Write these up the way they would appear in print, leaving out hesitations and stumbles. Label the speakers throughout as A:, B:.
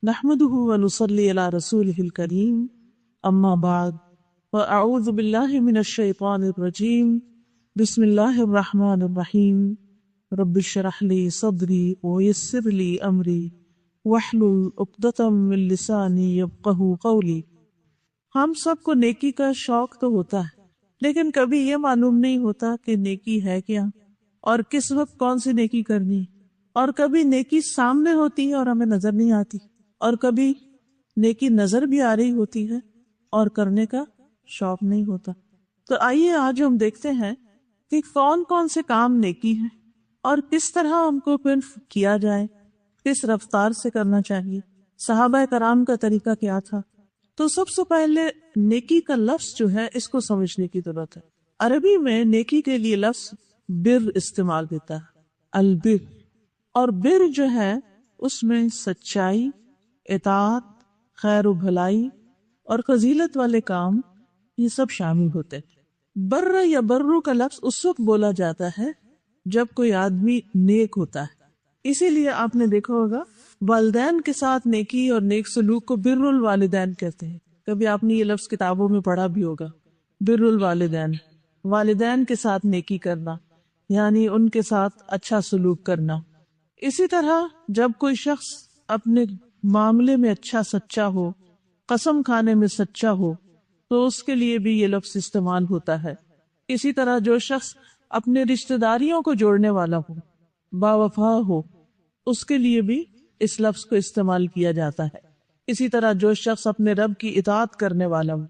A: نحمده ونصلي على رسوله الكريم اما بعد فاعوذ بالله من الشيطان الرجيم بسم الله الرحمن الرحيم رب اشرح لي صدري ويسر لي امري واحلل عقدة من لساني يفقهوا قولي۔ ہم سب کو نیکی کا شوق تو ہوتا ہے، لیکن کبھی یہ معلوم نہیں ہوتا کہ نیکی ہے کیا اور کس وقت کون سی نیکی کرنی، اور کبھی نیکی سامنے ہوتی ہے اور ہمیں نظر نہیں آتی، اور کبھی نیکی نظر بھی آ رہی ہوتی ہے اور کرنے کا شوق نہیں ہوتا۔ تو آئیے آج ہم دیکھتے ہیں کہ کون کون سے کام نیکی ہیں اور کس طرح ہم کو پھر کیا جائے، کس رفتار سے کرنا چاہیے، صحابہ کرام کا طریقہ کیا تھا۔ تو سب سے پہلے نیکی کا لفظ جو ہے اس کو سمجھنے کی ضرورت ہے۔ عربی میں نیکی کے لیے لفظ بر استعمال ہوتا ہے، البر، اور بر جو ہے اس میں سچائی، اطاعت، خیر و بھلائی اور فضیلت والے کام یہ سب شامل ہوتے ہیں۔ بر یا برو کا لفظ اس وقت بولا جاتا ہے جب کوئی آدمی نیک ہوتا ہے۔ اسی لیے آپ نے دیکھا ہوگا والدین کے ساتھ نیکی اور نیک سلوک کو بر الوالدین کہتے ہیں۔ کبھی آپ نے یہ لفظ کتابوں میں پڑھا بھی ہوگا، بر الوالدین، والدین کے ساتھ نیکی کرنا یعنی ان کے ساتھ اچھا سلوک کرنا۔ اسی طرح جب کوئی شخص اپنے معاملے میں اچھا سچا ہو، قسم کھانے میں سچا ہو، تو اس کے لیے بھی یہ لفظ استعمال ہوتا ہے۔ اسی طرح جو شخص اپنے رشتہ داریوں کو جوڑنے والا ہو، باوفا ہو، اس کے لیے بھی اس لفظ کو استعمال کیا جاتا ہے۔ اسی طرح جو شخص اپنے رب کی اطاعت کرنے والا ہو،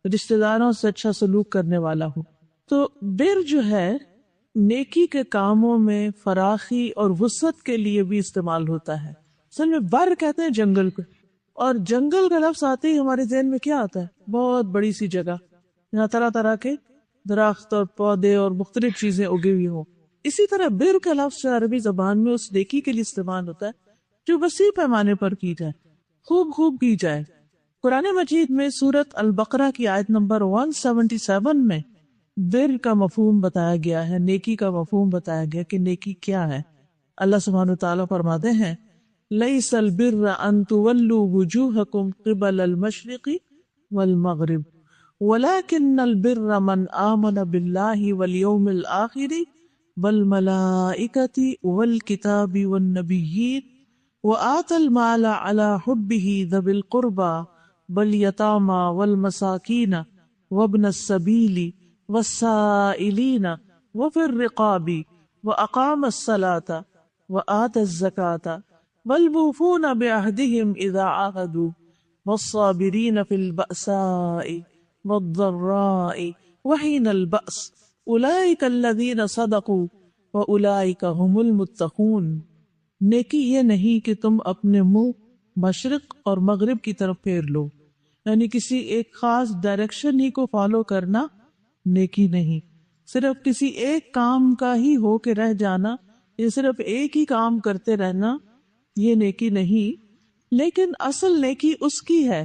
A: رشتہ داروں سے اچھا سلوک کرنے والا ہو۔ تو بر جو ہے نیکی کے کاموں میں فراخی اور وسعت کے لیے بھی استعمال ہوتا ہے۔ اصل میں بر کہتے ہیں جنگل کو، اور جنگل کا لفظ آتے ہی ہمارے ذہن میں کیا آتا ہے؟ بہت بڑی سی جگہ جہاں طرح طرح کے درخت اور پودے اور مختلف چیزیں اگی ہوئی ہوں۔ اسی طرح بر کا لفظ عربی زبان میں اس نیکی کے لیے استعمال ہوتا ہے جو وسیع پیمانے پر کی جائے، خوب کی جائے۔ قرآن مجید میں سورۃ البقرہ کی آیت نمبر 177 میں بر کا مفہوم بتایا گیا ہے، نیکی کا مفہوم بتایا گیا کہ نیکی کیا ہے۔ اللہ سبحانہ وتعالیٰ فرماتے ہیں لَيْسَ الْبِرَّ أَن تُوَلُّوا وُجُوهَكُمْ قِبَلَ الْمَشْرِقِ وَالْمَغْرِبِ وَلَكِنَّ الْبِرَّ مَنْ آمَنَ بِاللَّهِ وَالْيَوْمِ الْآخِرِ وَالْمَلَائِكَةِ وَالْكِتَابِ وَالنَّبِيِّينَ وَآتَى الْمَالَ عَلَى حُبِّهِ ذَوِي الْقُرْبَى وَالْيَتَامَى وَالْمَسَاكِينَ وَابْنَ السَّبِيلِ وَالسَّائِلِينَ وَفِي الرِّقَابِ وَأَقَامَ الصَّلَاةَ وَآتَى الزَّكَاةَ وَالْمُوفُونَ بِعَهْدِهِمْ إِذَا عَاهَدُوا وَالصَّابِرِينَ فِي الْبَأْسَاءِ وَالضَّرَّاءِ وَحِينَ الْبَأْسِ أُولَئِكَ الَّذِينَ صَدَقُوا وَأُولَئِكَ هُمُ الْمُتَّقُونَ۔ نیکی یہ نہیں کہ تم اپنے منہ مشرق اور مغرب کی طرف پھیر لو، یعنی کسی ایک خاص ڈائریکشن ہی کو فالو کرنا نیکی نہیں، صرف کسی ایک کام کا ہی ہو کے رہ جانا یا صرف ایک ہی کام کرتے رہنا یہ نیکی نہیں۔ لیکن اصل نیکی اس کی ہے،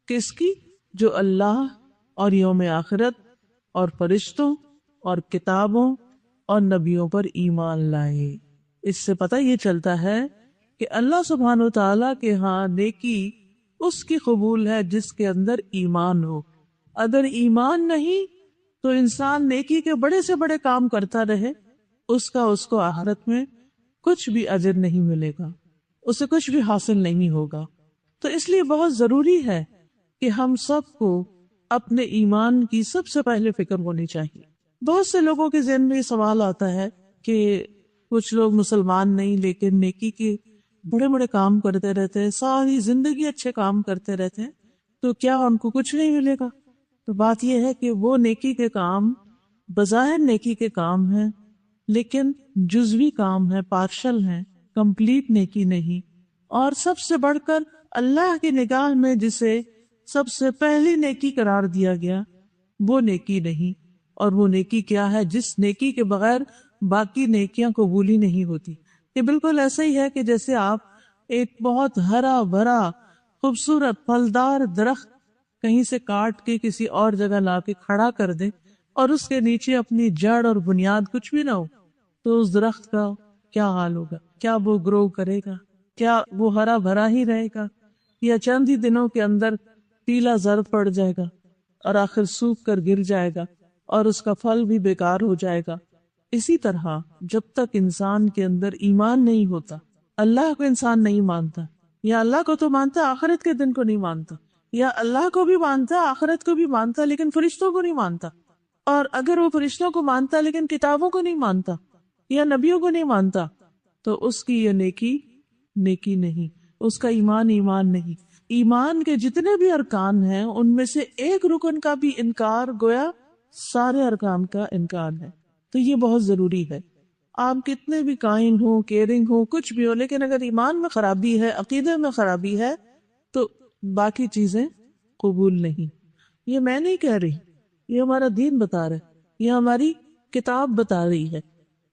A: کس کی؟ جو اللہ اور یوم آخرت اور فرشتوں اور کتابوں اور نبیوں پر ایمان لائے۔ اس سے پتہ یہ چلتا ہے کہ اللہ سبحانہ و تعالیٰ کے ہاں نیکی اس کی قبول ہے جس کے اندر ایمان ہو۔ اگر ایمان نہیں تو انسان نیکی کے بڑے سے بڑے کام کرتا رہے، اس کو آخرت میں کچھ بھی اجر نہیں ملے گا، اسے کچھ بھی حاصل نہیں ہوگا۔ تو اس لیے بہت ضروری ہے کہ ہم سب کو اپنے ایمان کی سب سے پہلے فکر ہونی چاہیے۔ بہت سے لوگوں کے ذہن میں یہ سوال آتا ہے کہ کچھ لوگ مسلمان نہیں لیکن نیکی کے بڑے بڑے کام کرتے رہتے ہیں، ساری زندگی اچھے کام کرتے رہتے ہیں، تو کیا ان کو کچھ نہیں ملے گا؟ تو بات یہ ہے کہ وہ نیکی کے کام بظاہر نیکی کے کام ہیں لیکن جزوی کام ہے، پارشل ہیں، کمپلیٹ نیکی نہیں۔ اور سب سے بڑھ کر اللہ کی نگاہ میں جسے سب سے پہلی نیکی قرار دیا گیا وہ نیکی نہیں۔ اور وہ نیکی کیا ہے؟ جس نیکی کے بغیر باقی نیکیاں قبول ہی نہیں ہوتی۔ یہ بالکل ایسا ہی ہے کہ جیسے آپ ایک بہت ہرا بھرا خوبصورت پھلدار درخت کہیں سے کاٹ کے کسی اور جگہ لا کے کھڑا کر دیں اور اس کے نیچے اپنی جڑ اور بنیاد کچھ بھی نہ ہو، تو اس درخت کا کیا حال ہوگا؟ کیا وہ گرو کرے گا؟ کیا وہ ہرا بھرا ہی رہے گا؟ یا چند ہی دنوں کے اندر ٹیلا زرد پڑ جائے گا اور آخر سوکھ کر گر جائے گا اور اس کا پھل بھی بیکار ہو جائے گا. اسی طرح جب تک انسان کے اندر ایمان نہیں ہوتا، اللہ کو انسان نہیں مانتا، یا اللہ کو تو مانتا آخرت کے دن کو نہیں مانتا، یا اللہ کو بھی مانتا آخرت کو بھی مانتا لیکن فرشتوں کو نہیں مانتا، اور اگر وہ فرشتوں کو مانتا لیکن کتابوں کو نہیں مانتا یا نبیوں کو نہیں مانتا، تو اس کی یہ نیکی نہیں، اس کا ایمان نہیں. ایمان کے جتنے بھی ارکان ہیں ان میں سے ایک رکن کا بھی انکار گویا سارے ارکان کا انکار ہے. تو یہ بہت ضروری ہے. آپ کتنے بھی کائنڈ ہو، کیئرنگ ہو، کچھ بھی ہو، لیکن اگر ایمان میں خرابی ہے، عقیدے میں خرابی ہے، تو باقی چیزیں قبول نہیں. یہ میں نہیں کہہ رہی، یہ ہمارا دین بتا رہا ہے، یہ ہماری کتاب بتا رہی ہے.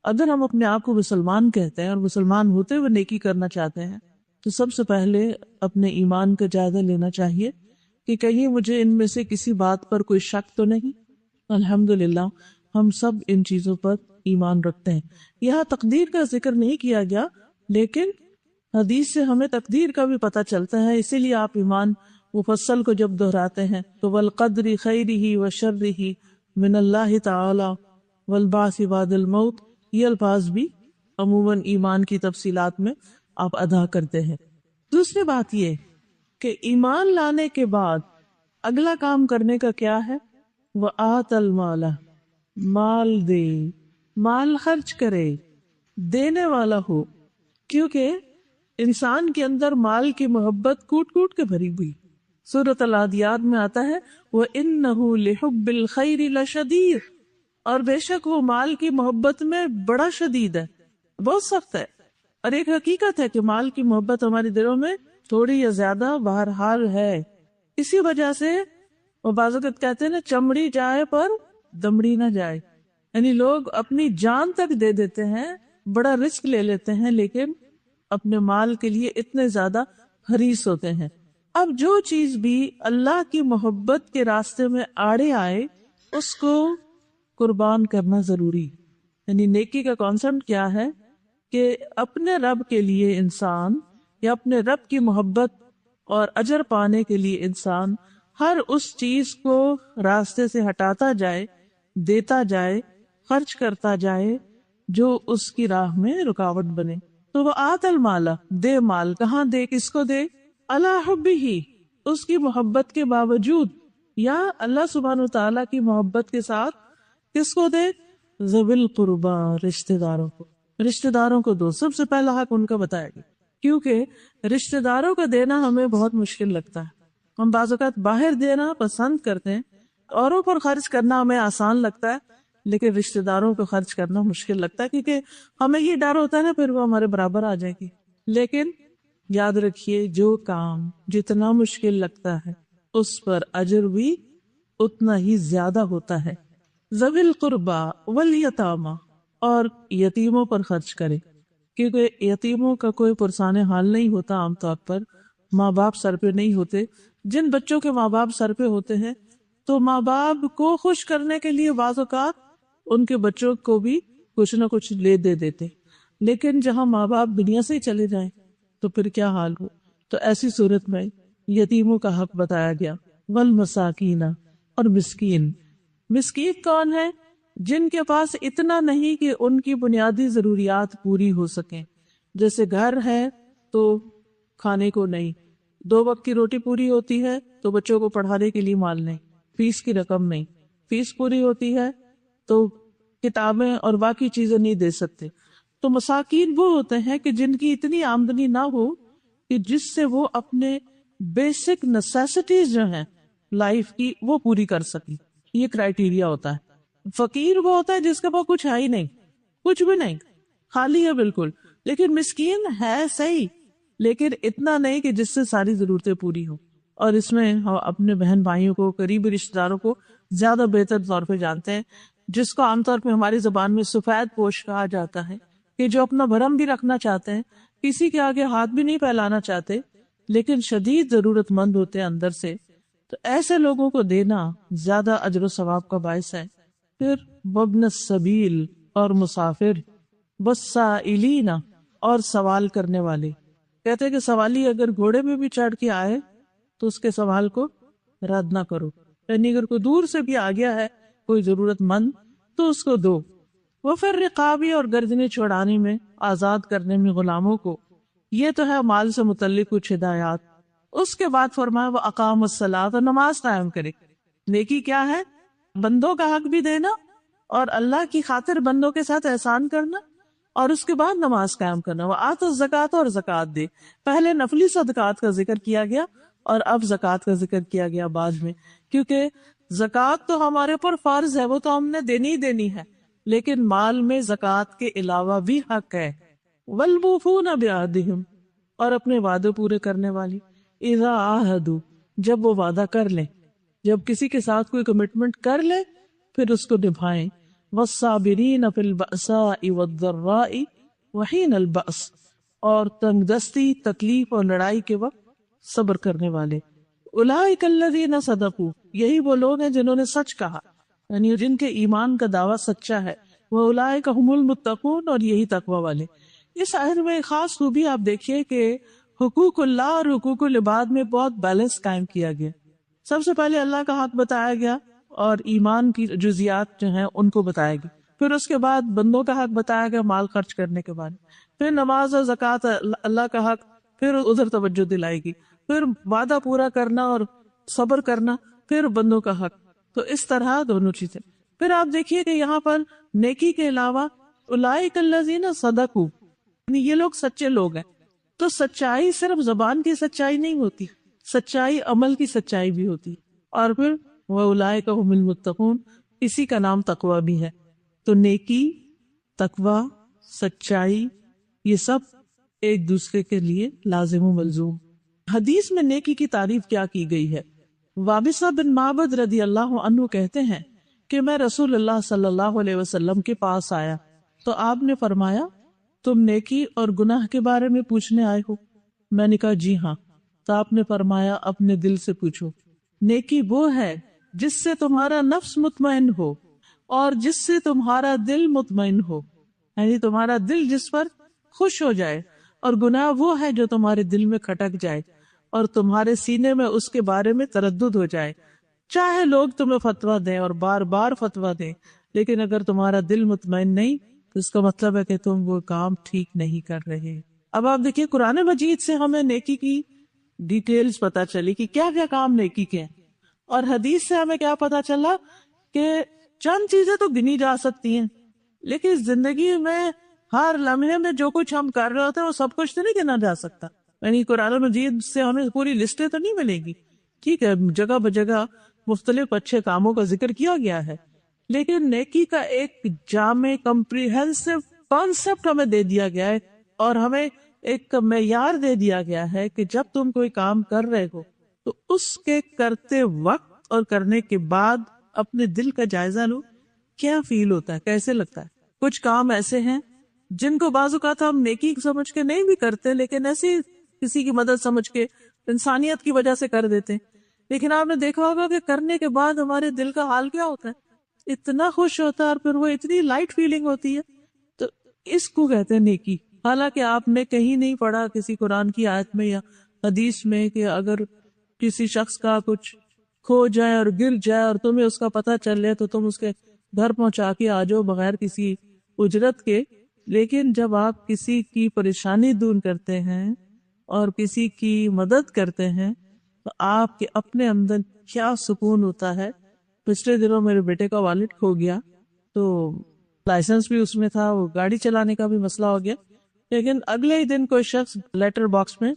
A: اگر ہم اپنے آپ کو مسلمان کہتے ہیں اور مسلمان ہوتے ہوئے نیکی کرنا چاہتے ہیں تو سب سے پہلے اپنے ایمان کا جائزہ لینا چاہیے کہ کہیں مجھے ان میں سے کسی بات پر کوئی شک تو نہیں. الحمدللہ ہم سب ان چیزوں پر ایمان رکھتے ہیں. یہاں تقدیر کا ذکر نہیں کیا گیا، لیکن حدیث سے ہمیں تقدیر کا بھی پتہ چلتا ہے. اسی لیے آپ ایمان مفصل کو جب دہراتے ہیں تو والقدر خیرہ وشرہ من اللہ تعالی والبعث بعد الموت، یہ الفاظ بھی عموماً ایمان کی تفصیلات میں آپ ادا کرتے ہیں. دوسری بات یہ کہ ایمان لانے کے بعد اگلا کام کرنے کا کیا ہے؟ وآت المال، مال دے، مال خرچ کرے، دینے والا ہو. کیونکہ انسان کے اندر مال کی محبت کوٹ کوٹ کے بھری ہوئی. سورۃ العادیات میں آتا ہے وَإِنَّهُ لِحُبِّ الْخَيْرِ لَشَدِيدٌ، اور بے شک وہ مال کی محبت میں بڑا شدید ہے، بہت سخت ہے. اور ایک حقیقت ہے کہ مال کی محبت ہمارے دلوں میں تھوڑی یا زیادہ بہرحال ہے. اسی وجہ سے وہ بعض اوقات کہتے ہیں نا، چمڑی جائے پر دمڑی نہ جائے. یعنی لوگ اپنی جان تک دے دیتے ہیں، بڑا رسک لے لیتے ہیں، لیکن اپنے مال کے لیے اتنے زیادہ حریص ہوتے ہیں. اب جو چیز بھی اللہ کی محبت کے راستے میں آڑے آئے اس کو قربان کرنا ضروری. یعنی نیکی کا کانسیپٹ کیا ہے کہ اپنے رب کے لیے انسان، یا اپنے رب کی محبت اور اجر پانے کے لیے انسان ہر اس چیز کو راستے سے ہٹاتا جائے، دیتا جائے، خرچ کرتا جائے جو اس کی راہ میں رکاوٹ بنے. تو وہ آت المال، دے مال. کہاں دے، کس کو دے؟ علی حبہ، اس کی محبت کے باوجود، یا اللہ سبحانہ وتعالی کی محبت کے ساتھ. کس کو دے؟ ذوی القربی، رشتہ داروں کو. رشتہ داروں کو دو. سب سے پہلا حق ان کا بتایا گیا، کیونکہ رشتہ داروں کا دینا ہمیں بہت مشکل لگتا ہے. ہم بعض اوقات باہر دینا پسند کرتے ہیں، اوروں پر خرچ کرنا ہمیں آسان لگتا ہے، لیکن رشتہ داروں کو خرچ کرنا مشکل لگتا ہے، کیونکہ ہمیں یہ ڈر ہوتا ہے نا پھر وہ ہمارے برابر آ جائے گی. لیکن یاد رکھیے، جو کام جتنا مشکل لگتا ہے اس پر اجر بھی اتنا ہی زیادہ ہوتا ہے. ذوی القربی والیتامی، اور یتیموں پر خرچ کرے، کیونکہ یتیموں کا کوئی پرسان حال نہیں ہوتا. عام طور پر ماں باپ سر پہ نہیں ہوتے. جن بچوں کے ماں باپ سر پہ ہوتے ہیں تو ماں باپ کو خوش کرنے کے لیے بعض اوقات ان کے بچوں کو بھی کچھ نہ کچھ لے دے دیتے. لیکن جہاں ماں باپ دنیا سے ہی چلے جائیں تو پھر کیا حال ہو. تو ایسی صورت میں یتیموں کا حق بتایا گیا. والمساکین، اور مسکین. مسکین کون ہے؟ جن کے پاس اتنا نہیں کہ ان کی بنیادی ضروریات پوری ہو سکیں. جیسے گھر ہے تو کھانے کو نہیں، 2 وقت کی روٹی پوری ہوتی ہے تو بچوں کو پڑھانے کے لیے مال نہیں، فیس کی رقم نہیں، فیس پوری ہوتی ہے تو کتابیں اور باقی چیزیں نہیں دے سکتے. تو مساکین وہ ہوتے ہیں کہ جن کی اتنی آمدنی نہ ہو کہ جس سے وہ اپنے بیسک نیسیسٹیز جو ہیں لائف کی وہ پوری کر سکیں. یہ کرائیٹیریا ہوتا ہے. فقیر وہ ہوتا ہے جس کے پاس کچھ ہے ہی نہیں، کچھ بھی نہیں، خالی ہے بالکل. لیکن مسکین ہے صحیح، لیکن اتنا نہیں کہ جس سے ساری ضرورتیں پوری ہوں. اور اس میں ہم اپنے بہن بھائیوں کو، قریبی رشتہ داروں کو زیادہ بہتر طور پہ جانتے ہیں، جس کو عام طور پہ ہماری زبان میں سفید پوش کہا جاتا ہے، کہ جو اپنا بھرم بھی رکھنا چاہتے ہیں، کسی کے آگے ہاتھ بھی نہیں پھیلانا چاہتے، لیکن شدید ضرورت مند ہوتے ہیں اندر سے. تو ایسے لوگوں کو دینا زیادہ اجر و ثواب کا باعث ہے. پھر وابن السبیل، اور مسافر، والسائلین، اور سوال کرنے والے. کہتے ہیں کہ سوالی اگر گھوڑے میں بھی چڑھ کے آئے تو اس کے سوال کو رد نہ کرو، یعنی اگر کوئی دور سے بھی آ گیا ہے کوئی ضرورت مند تو اس کو دو۔ وہ پھر رقابی اور گردنیں چھڑانے میں، آزاد کرنے میں غلاموں کو، یہ تو ہے مال سے متعلق کچھ ہدایات۔ اس کے بعد فرمایا وہ اقام الصلاۃ، اور نماز قائم کرے۔ نیکی کیا ہے؟ بندوں کا حق بھی دینا اور اللہ کی خاطر بندوں کے ساتھ احسان کرنا، اور اس کے بعد نماز قائم کرنا۔ وہ آتا الزکات، اور زکات دے۔ پہلے نفلی صدقات کا ذکر کیا گیا اور اب زکات کا ذکر کیا گیا بعد میں، کیونکہ زکات تو ہمارے اوپر فرض ہے، وہ تو ہم نے دینی ہی دینی ہے، لیکن مال میں زکات کے علاوہ بھی حق ہے۔ والموفون بعہدہم، اور اپنے وعدے پورے کرنے والی۔ اذا عاہدوا، جب وہ وعدہ کر لیں، جب کسی کے ساتھ کوئی کمٹمنٹ کر لے پھر اس کو نبھائیں۔ والصابرین فی البأساء والضراء وحین البأس، اور تنگ دستی، تکلیف اور لڑائی کے وقت صبر کرنے والے۔ اولئک الذین صدقوا، یہی وہ لوگ ہیں جنہوں نے سچ کہا، یعنی جن کے ایمان کا دعویٰ سچا ہے۔ واولئک هم المتقون، اور یہی تقوی والے۔ اس آیت میں خاص خوبی آپ دیکھیے کہ حقوق اللہ اور حقوق العباد میں بہت بیلنس قائم کیا گیا۔ سب سے پہلے اللہ کا حق بتایا گیا اور ایمان کی جزیات جو ہیں ان کو بتایا گیا، پھر اس کے بعد بندوں کا حق بتایا گیا مال خرچ کرنے کے بعد، پھر نماز اور زکوٰۃ اللہ کا حق، پھر ادھر توجہ دلائے گی، پھر وعدہ پورا کرنا اور صبر کرنا، پھر بندوں کا حق۔ تو اس طرح دونوں چیزیں۔ پھر آپ دیکھیے کہ یہاں پر نیکی کے علاوہ اولئک الذین صدقوا، یعنی یہ لوگ سچے لوگ ہیں۔ تو سچائی صرف زبان کی سچائی نہیں ہوتی، سچائی عمل کی سچائی بھی ہوتی، اور پھر وَأُولَئِكَ هُمُ الْمُتَّقُونَ، اسی کا نام تقوی بھی ہے۔ تو نیکی، تقوی، سچائی، یہ سب ایک دوسرے کے لیے لازم و ملزوم۔ حدیث میں نیکی کی تعریف کیا کی گئی ہے؟ وابصہ بن معبد رضی اللہ عنہ کہتے ہیں کہ میں رسول اللہ صلی اللہ علیہ وسلم کے پاس آیا تو آپ نے فرمایا تم نیکی اور گناہ کے بارے میں پوچھنے آئے ہو؟ میں نے کہا جی ہاں۔ تو آپ نے فرمایا اپنے دل سے پوچھو۔ نیکی وہ ہے جس سے تمہارا نفس مطمئن ہو اور جس سے تمہارا دل مطمئن ہو، یعنی تمہارا دل جس پر خوش ہو جائے، اور گناہ وہ ہے جو تمہارے دل میں کھٹک جائے اور تمہارے سینے میں اس کے بارے میں تردد ہو جائے۔ چاہے لوگ تمہیں فتویٰ دیں اور بار بار فتویٰ دیں، لیکن اگر تمہارا دل مطمئن نہیں تو اس کا مطلب ہے کہ تم وہ کام ٹھیک نہیں کر رہے۔ اب آپ دیکھیے قرآن مجید سے ہمیں نیکی کی ڈیٹیلز پتا چلی کہ کیا کیا کام نیکی کے ہیں، اور حدیث سے ہمیں کیا پتا چلا کہ چند چیزیں تو گنی جا سکتی ہیں، لیکن زندگی میں ہر لمحے میں جو کچھ ہم کر رہے ہوتے ہیں وہ سب کچھ تو نہیں گنا جا سکتا۔ یعنی قرآن مجید سے ہمیں پوری لسٹیں تو نہیں ملیں گی، ٹھیک ہے، جگہ بجگہ مختلف اچھے کاموں کا ذکر کیا گیا ہے، لیکن نیکی کا ایک جامع کمپریہنسو کانسیپٹ ہمیں دے دیا گیا ہے، اور ہمیں ایک معیار دے دیا گیا ہے کہ جب تم کوئی کام کر رہے ہو تو اس کے کرتے وقت اور کرنے کے بعد اپنے دل کا جائزہ لو، کیا فیل ہوتا ہے، کیسے لگتا ہے۔ کچھ کام ایسے ہیں جن کو بعض اوقات ہم نیکی سمجھ کے نہیں بھی کرتے، لیکن ایسی کسی کی مدد سمجھ کے انسانیت کی وجہ سے کر دیتے، لیکن آپ نے دیکھا ہوگا کہ کرنے کے بعد ہمارے دل کا حال کیا ہوتا ہے، اتنا خوش ہوتا ہے، اور پھر وہ اتنی لائٹ فیلنگ ہوتی ہے۔ تو اس کو کہتے ہیں نیکی۔ حالانکہ آپ نے کہیں نہیں پڑھا کسی قرآن کی آیت میں یا حدیث میں کہ اگر کسی شخص کا کچھ کھو جائے اور گر جائے اور تمہیں اس کا پتہ چلے تو تم اس کے گھر پہنچا کے آ جاؤ بغیر کسی اجرت کے۔ لیکن جب آپ کسی کی پریشانی دور کرتے ہیں اور کسی کی مدد کرتے ہیں تو آپ کے اپنے اندر کیا سکون ہوتا ہے۔ پچھلے دنوں میرے بیٹے کا والد کھو گیا، تو لائسنس بھی اس میں تھا، وہ گاڑی چلانے کا بھی مسئلہ ہو گیا، لیکن اگلے ہی دن کوئی شخص لیٹر باکس میں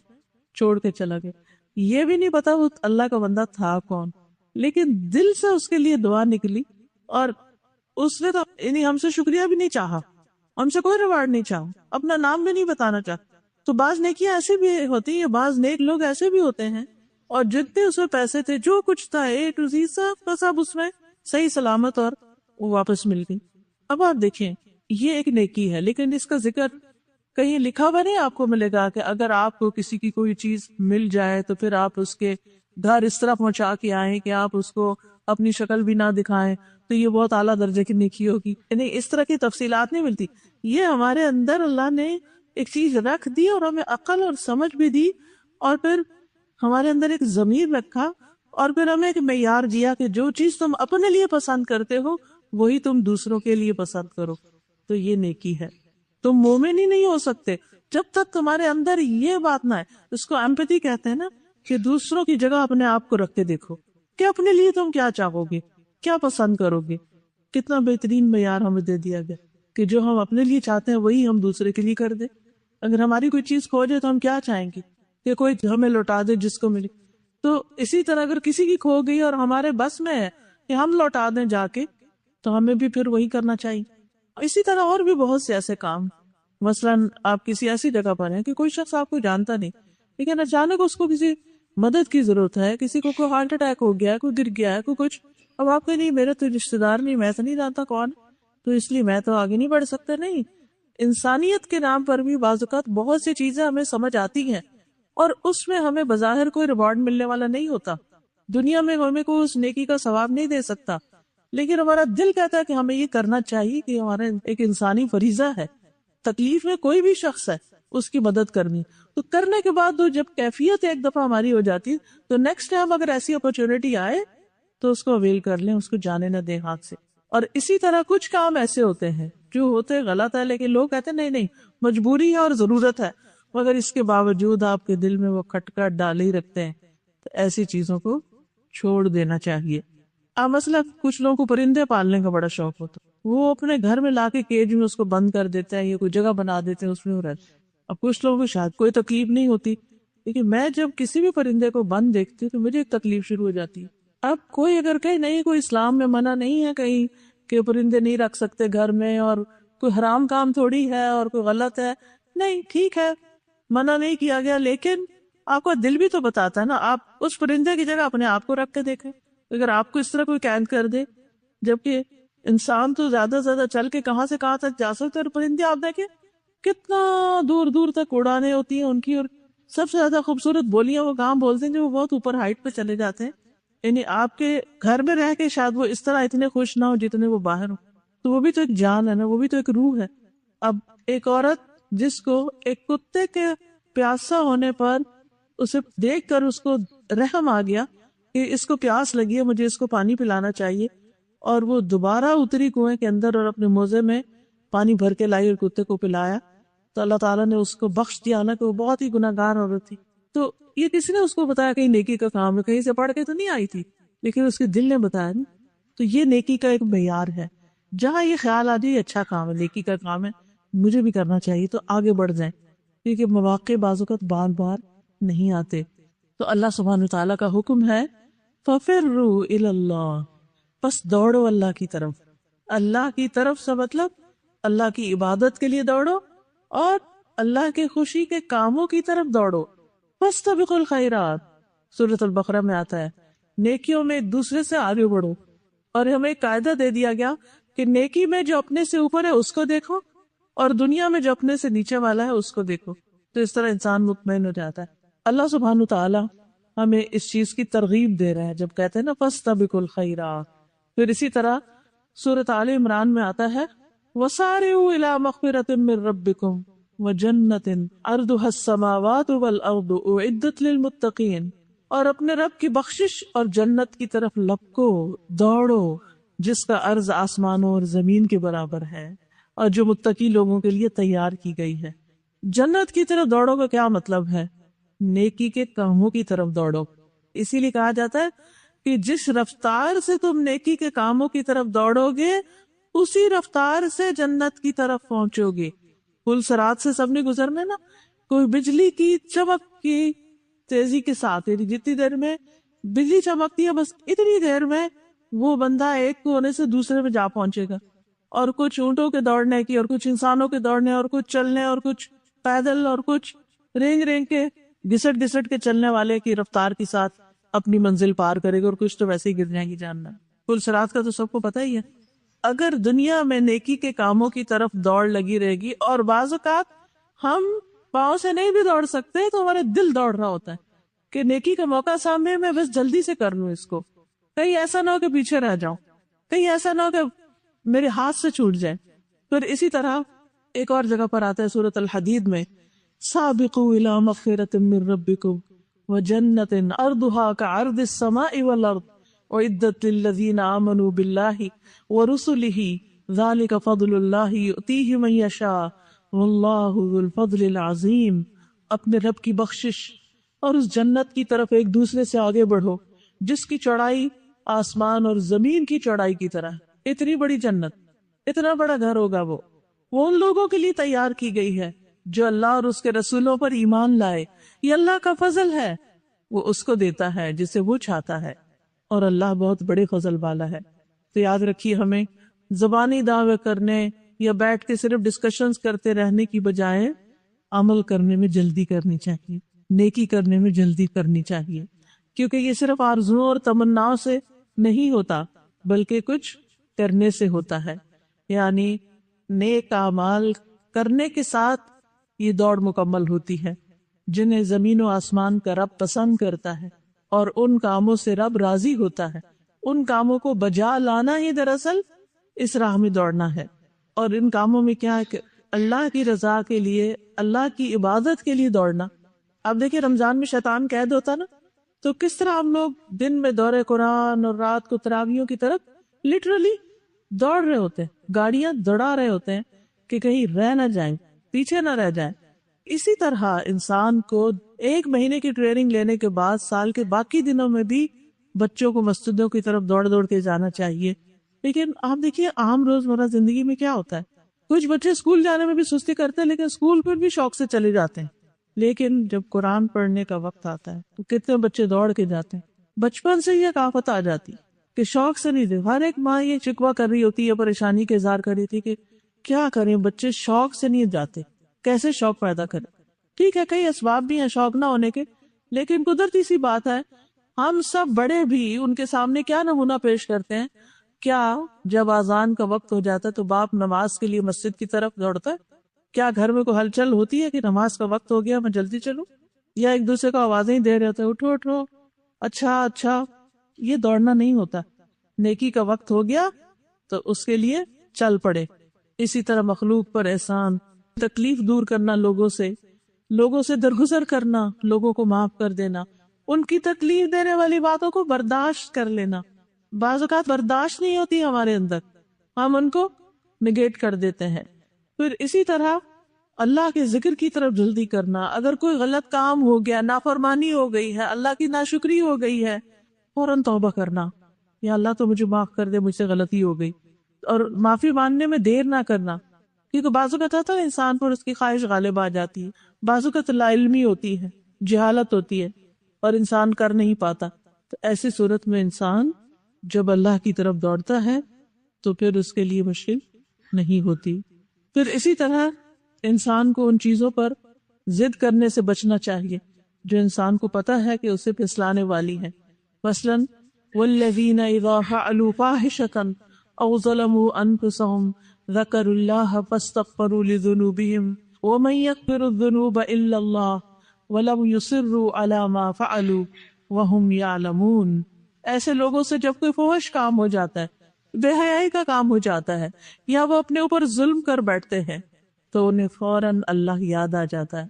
A: چھوڑ کے چلا گیا۔ یہ بھی نہیں پتا وہ اللہ کا بندہ تھا کون، لیکن دل سے اس کے لیے دعا نکلی، اور اس نے تو ہم سے شکریہ بھی نہیں چاہا، ہم سے کوئی ریوارڈ نہیں چاہا، اپنا نام بھی نہیں بتانا چاہا۔ تو بعض نیکیاں ایسے بھی ہوتی ہیں، بعض نیک لوگ ایسے بھی ہوتے ہیں، اور جتنے اس میں پیسے تھے، جو کچھ تھا A to Z سب کا سب اس میں صحیح سلامت اور وہ واپس مل گئی۔ اب آپ دیکھیں یہ ایک نیکی ہے، لیکن اس کا ذکر کہیں لکھا ہوا نہیں آپ کو ملے گا کہ اگر آپ کو کسی کی کوئی چیز مل جائے تو پھر آپ اس کے گھر اس طرح پہنچا کے آئیں کہ آپ اس کو اپنی شکل بھی نہ دکھائیں تو یہ بہت اعلیٰ درجے کی نیکی ہوگی۔ یعنی اس طرح کی تفصیلات نہیں ملتی، یہ ہمارے اندر اللہ نے ایک چیز رکھ دی اور ہمیں عقل اور سمجھ بھی دی، اور پھر ہمارے اندر ایک ضمیر رکھا، اور پھر ہمیں ایک معیار دیا کہ جو چیز تم اپنے لیے پسند کرتے ہو وہی تم دوسروں کے لیے پسند کرو. تو یہ نیکی ہے. تم مومن ہی نہیں ہو سکتے جب تک تمہارے اندر یہ بات نہ ہے. اس کو ایمپتھی کہتے ہیں نا، کہ دوسروں کی جگہ اپنے آپ کو رکھ کے دیکھو کہ اپنے لیے تم کیا چاہو گے، کیا پسند کرو گے. کتنا بہترین معیار ہمیں دے دیا گیا کہ جو ہم اپنے لیے چاہتے ہیں وہی ہم دوسرے کے لیے کر دیں. اگر ہماری کوئی چیز کھو جائے تو ہم کیا چاہیں گے کہ کوئی ہمیں لوٹا دے جس کو ملی. تو اسی طرح اگر کسی کی کھو گئی اور ہمارے بس میں ہے کہ ہم لوٹا دیں جا کے، تو ہمیں بھی پھر وہی کرنا چاہیے. اسی طرح اور بھی بہت سے ایسے کام، مثلاً آپ کسی ایسی جگہ پر ہیں کہ کوئی شخص آپ کو جانتا نہیں، لیکن اچانک اس کو کسی مدد کی ضرورت ہے، کسی کو کوئی ہارٹ اٹیک ہو گیا ہے، کوئی گر گیا ہے، کوئی کچھ. اب آپ کو نہیں، میرے تو رشتے دار نہیں، میں تو نہیں جانتا کون، تو اس لیے میں تو آگے نہیں بڑھ سکتا. نہیں، انسانیت کے نام پر بھی بعض اوقات بہت سی چیزیں ہمیں سمجھ آتی ہیں، اور اس میں ہمیں بظاہر کوئی ریوارڈ ملنے والا نہیں ہوتا. دنیا میں ہمیں کوئی اس نیکی کا ثواب نہیں دے سکتا، لیکن ہمارا دل کہتا ہے کہ ہمیں یہ کرنا چاہیے، کہ ہمارا ایک انسانی فریضہ ہے. تکلیف میں کوئی بھی شخص ہے اس کی مدد کرنی. تو کرنے کے بعد جب کیفیت ایک دفعہ ہماری ہو جاتی تو نیکسٹ ٹائم اگر ایسی اپرچونٹی آئے تو اس کو اویل کر لیں، اس کو جانے نہ دیں ہاتھ سے. اور اسی طرح کچھ کام ایسے ہوتے ہیں جو ہوتے غلط ہے، لیکن لوگ کہتے ہیں نہیں نہیں مجبوری ہے اور ضرورت ہے، مگر اس کے باوجود آپ کے دل میں وہ کھٹکھٹ ڈالے ہی رکھتے ہیں. تو ایسی چیزوں کو چھوڑ دینا چاہیے. مثلا کچھ لوگوں کو پرندے پالنے کا بڑا شوق ہوتا، وہ اپنے گھر میں لا کے کیج میں اس کو بند کر دیتے ہیں، یا کوئی جگہ بنا دیتے ہیں اس میں وہ رہتے. اب کچھ لوگوں کو شاید کوئی تکلیف نہیں ہوتی، لیکن میں جب کسی بھی پرندے کو بند دیکھتی ہوں تو مجھے ایک تکلیف شروع ہو جاتی ہے. اب کوئی اگر کہے نہیں کوئی اسلام میں منع نہیں ہے کہیں کہ پرندے نہیں رکھ سکتے گھر میں، اور کوئی حرام کام تھوڑی ہے اور کوئی غلط ہے، نہیں ٹھیک ہے منع نہیں کیا گیا، لیکن آپ کا دل بھی تو بتاتا ہے نا. آپ اس پرندے کی جگہ اپنے آپ کو رکھ کے دیکھیں. اگر آپ کو اس طرح کوئی قید کر دے، جبکہ انسان تو زیادہ سے زیادہ چل کے کہاں سے کہاں تک جا سکتے، اور پرندے آپ دیکھیں کتنا دور دور تک اڑانے ہوتی ہیں ان کی، اور سب سے زیادہ خوبصورت بولیاں وہ کہاں بولتے ہیں جو وہ بہت اوپر ہائٹ پہ چلے جاتے ہیں. یعنی آپ کے گھر میں رہ کے شاید وہ اس طرح اتنے خوش نہ ہو جتنے وہ باہر ہو. تو وہ بھی تو ایک جان ہے نا، وہ بھی تو ایک روح ہے. اب ایک عورت جس کو ایک کتے کے پیاسا ہونے پر اسے دیکھ کر اس کو رحم آ گیا کہ اس کو پیاس لگی ہے، مجھے اس کو پانی پلانا چاہیے، اور وہ دوبارہ اتری کنویں کے اندر اور اپنے موزے میں پانی بھر کے لائی اور کتے کو پلایا، تو اللہ تعالیٰ نے اس کو بخش دیا. نا کہ وہ بہت ہی گناہ گار عورت تھی. تو یہ کسی نے اس کو بتایا کہیں نیکی کا کام ہے، کہیں سے پڑھ کے تو نہیں آئی تھی، لیکن اس کے دل نے بتایا نا. تو یہ نیکی کا ایک معیار ہے. جہاں یہ خیال آ جائے یہ اچھا کام ہے، نیکی کا کام ہے، مجھے بھی کرنا چاہیے، تو آگے بڑھ جائیں، کیونکہ مواقع بعض اوقات بار بار نہیں آتے. تو اللہ سبحانہ وتعالیٰ کا حکم ہے فَفِرُّوا إِلَى اللَّهِ، پس دوڑو اللہ کی طرف. اللہ کی طرف سے مطلب اللہ کی عبادت کے لیے دوڑو اور اللہ کے خوشی کے کاموں کی طرف دوڑو. فَاسْتَبِقُوا الْخَيْرَاتِ، سورۃ البقرہ میں آتا ہے نیکیوں میں ایک دوسرے سے آگے بڑھو. اور ہمیں ایک قاعدہ دے دیا گیا کہ نیکی میں جو اپنے سے اوپر ہے اس کو دیکھو، اور دنیا میں جو اپنے سے نیچے والا ہے اس کو دیکھو. تو اس طرح انسان مطمئن ہو جاتا ہے. اللہ سبحانہ تعالیٰ ہمیں اس چیز کی ترغیب دے رہا ہے جب کہتے ہیں نا فَاسْتَبِقُوا الْخَيْرَاتِ. پھر اسی طرح سورۃ آل عمران میں آتا ہے وَسَارِعُوا إِلَىٰ مَغْفِرَةٍ مِّن رَّبِّكُمْ وَجَنَّةٍ عَرْضُهَا السَّمَاوَاتُ وَالْأَرْضُ أُعِدَّتْ لِلْمُتَّقِينَ، اور اپنے رب کی بخشش اور جنت کی طرف لپکو، دوڑو، جس کا عرض آسمانوں اور زمین کے برابر ہے، اور جو متقی لوگوں کے لیے تیار کی گئی ہے. جنت کی طرف دوڑو کا کیا مطلب ہے؟ نیکی کے کاموں کی طرف دوڑو. اسی لیے کہا جاتا ہے کہ جس رفتار سے تم نیکی کے کاموں کی طرف دوڑو گے اسی رفتار سے جنت کی طرف پہنچو گے. پل صراط سے سب نے گزرنا نا، کوئی بجلی کی چمک کی تیزی کے ساتھ، جتنی دیر میں بجلی چمکتی ہے بس اتنی دیر میں وہ بندہ ایک کونے سے دوسرے میں جا پہنچے گا. اور کچھ اونٹوں کے دوڑنے کی، اور کچھ انسانوں کے دوڑنے، اور کچھ چلنے، اور کچھ پیدل، اور کچھ رینگ رینگ کے گھسٹ گھسٹ کے چلنے والے کی رفتار کے ساتھ اپنی منزل پار کرے گا، اور کچھ تو ویسے ہی گر جائیں گی. جاننا پل صراط کا تو سب کو پتہ ہی ہے. اگر دنیا میں نیکی کے کاموں کی طرف دوڑ لگی رہے گی، اور بعض اوقات ہم پاؤں سے نہیں بھی دوڑ سکتے تو ہمارے دل دوڑ رہا ہوتا ہے کہ نیکی کا موقع سامنے، میں بس جلدی سے کر لوں اس کو، کہیں ایسا نہ ہو کہ پیچھے رہ جاؤں، کہیں ایسا نہ ہو کہ میرے ہاتھ سے چھوٹ جائے. پھر اسی طرح ایک اور جگہ پر آتا ہے سورۃ الحدید میں سابقوا الی مغفرۃ من ربکم وجنۃ عرضها كعرض السماء والارض اعدت للذین آمنوا باللہ ورسلہ ذلک فضل اللہ یؤتیہ من یشاء واللہ ذو الفضل العظیم. اپنے رب کی بخشش اور اس جنت کی طرف ایک دوسرے سے آگے بڑھو جس کی چوڑائی آسمان اور زمین کی چوڑائی کی طرح. اتنی بڑی جنت، اتنا بڑا گھر ہوگا وہ ان لوگوں کے لیے تیار کی گئی ہے جو اللہ اور اس کے رسولوں پر ایمان لائے. یہ اللہ کا فضل ہے، وہ اس کو دیتا ہے جسے وہ چاہتا ہے، اور اللہ بہت بڑے فضل والا ہے. تو یاد رکھیے، ہمیں زبانی دعوے کرنے یا بیٹھ کے صرف ڈسکشنز کرتے رہنے کی بجائے عمل کرنے میں جلدی کرنی چاہیے، نیکی کرنے میں جلدی کرنی چاہیے، کیونکہ یہ صرف آرزوؤں اور تمناؤں سے نہیں ہوتا بلکہ کچھ کرنے سے ہوتا ہے. یعنی نیک اعمال کرنے کے ساتھ یہ دوڑ مکمل ہوتی ہے. جنہیں زمین و آسمان کا رب پسند کرتا ہے اور ان کاموں سے رب راضی ہوتا ہے، ان کاموں کو بجا لانا ہی دراصل اس راہ میں دوڑنا ہے. اور ان کاموں میں کیا ہے کہ اللہ کی رضا کے لیے، اللہ کی عبادت کے لیے دوڑنا. اب دیکھیں، رمضان میں شیطان قید ہوتا نا، تو کس طرح ہم لوگ دن میں دورے قرآن اور رات کو تراویحوں کی طرف لٹرلی دوڑ رہے ہوتے ہیں، گاڑیاں دوڑا رہے ہوتے ہیں کہ کہیں رہ نہ جائیں، پیچھے نہ رہ جائیں. اسی طرح انسان کو ایک مہینے کی ٹریننگ لینے کے بعد سال کے باقی دنوں میں بھی بچوں کو مسجدوں کی طرف دوڑ دوڑ کے جانا چاہیے. لیکن آپ دیکھیے عام روزمرہ زندگی میں کیا ہوتا ہے، کچھ بچے اسکول جانے میں بھی سستی کرتے ہیں لیکن اسکول پر بھی شوق سے چلے جاتے ہیں. لیکن جب قرآن پڑھنے کا وقت آتا ہے تو کتنے بچے دوڑ کے جاتے ہیں. بچپن سے یہ کہاوت آ جاتی کہ شوق سے نہیں دے. ہر ایک ماں یہ شکوہ کر رہی ہوتی ہے، پریشانی کے اظہار کر رہی تھی کہ کیا کریں، بچے شوق سے نہیں جاتے، کیسے شوق پیدا کریں. ٹھیک ہے، کئی اسباب بھی ہیں شوق نہ ہونے کے، لیکن قدرتی سی بات ہے ہم سب بڑے بھی ان کے سامنے کیا نمونہ پیش کرتے ہیں. کیا جب اذان کا وقت ہو جاتا ہے تو باپ نماز کے لیے مسجد کی طرف دوڑتا ہے؟ کیا گھر میں کوئی ہلچل ہوتی ہے کہ نماز کا وقت ہو گیا میں جلدی چلوں؟ یا ایک دوسرے کو آوازیں ہی دے رہے ہوتے ہیں، اٹھو اٹھو، اچھا اچھا. یہ دوڑنا نہیں ہوتا. نیکی کا وقت ہو گیا تو اس کے لیے چل پڑے. اسی طرح مخلوق پر احسان، تکلیف دور کرنا، لوگوں سے درگزر کرنا، لوگوں کو معاف کر دینا، ان کی تکلیف دینے والی باتوں کو برداشت کر لینا. بعض اوقات برداشت نہیں ہوتی ہمارے اندر، ہم ان کو نگیٹ کر دیتے ہیں. پھر اسی طرح اللہ کے ذکر کی طرف جلدی کرنا. اگر کوئی غلط کام ہو گیا، نافرمانی ہو گئی ہے، اللہ کی ناشکری ہو گئی ہے، فوراً توبہ کرنا، یا اللہ تو مجھے معاف کر دے، مجھ سے غلطی ہو گئی. اور معافی مانگنے میں دیر نہ کرنا، کیونکہ بعض اوقات ہوتا ہے انسان پر اس کی خواہش غالب آ جاتی ہے، بعض اوقات لا علمی ہوتی ہے، جہالت ہوتی ہے اور انسان کر نہیں پاتا. تو ایسی صورت میں انسان جب اللہ کی طرف دوڑتا ہے تو پھر اس کے لیے مشکل نہیں ہوتی. پھر اسی طرح انسان کو ان چیزوں پر ضد کرنے سے بچنا چاہیے جو انسان کو پتہ ہے کہ اسے پھسلانے والی ہیں. مثلاً والذین اذا فعلوا فاحشۃ او ظلموا انفسهم ذکروا اللہ فاستغفروا لذنوبهم ومن یغفر الذنوب الا اللہ ولم یصروا علی ما فعلوا وهم یعلمون. ایسے لوگوں سے جب کوئی فحش کام ہو جاتا ہے، بے حیائی کا کام ہو جاتا ہے، یا وہ اپنے اوپر ظلم کر بیٹھتے ہیں، تو انہیں فوراً اللہ یاد آ جاتا ہے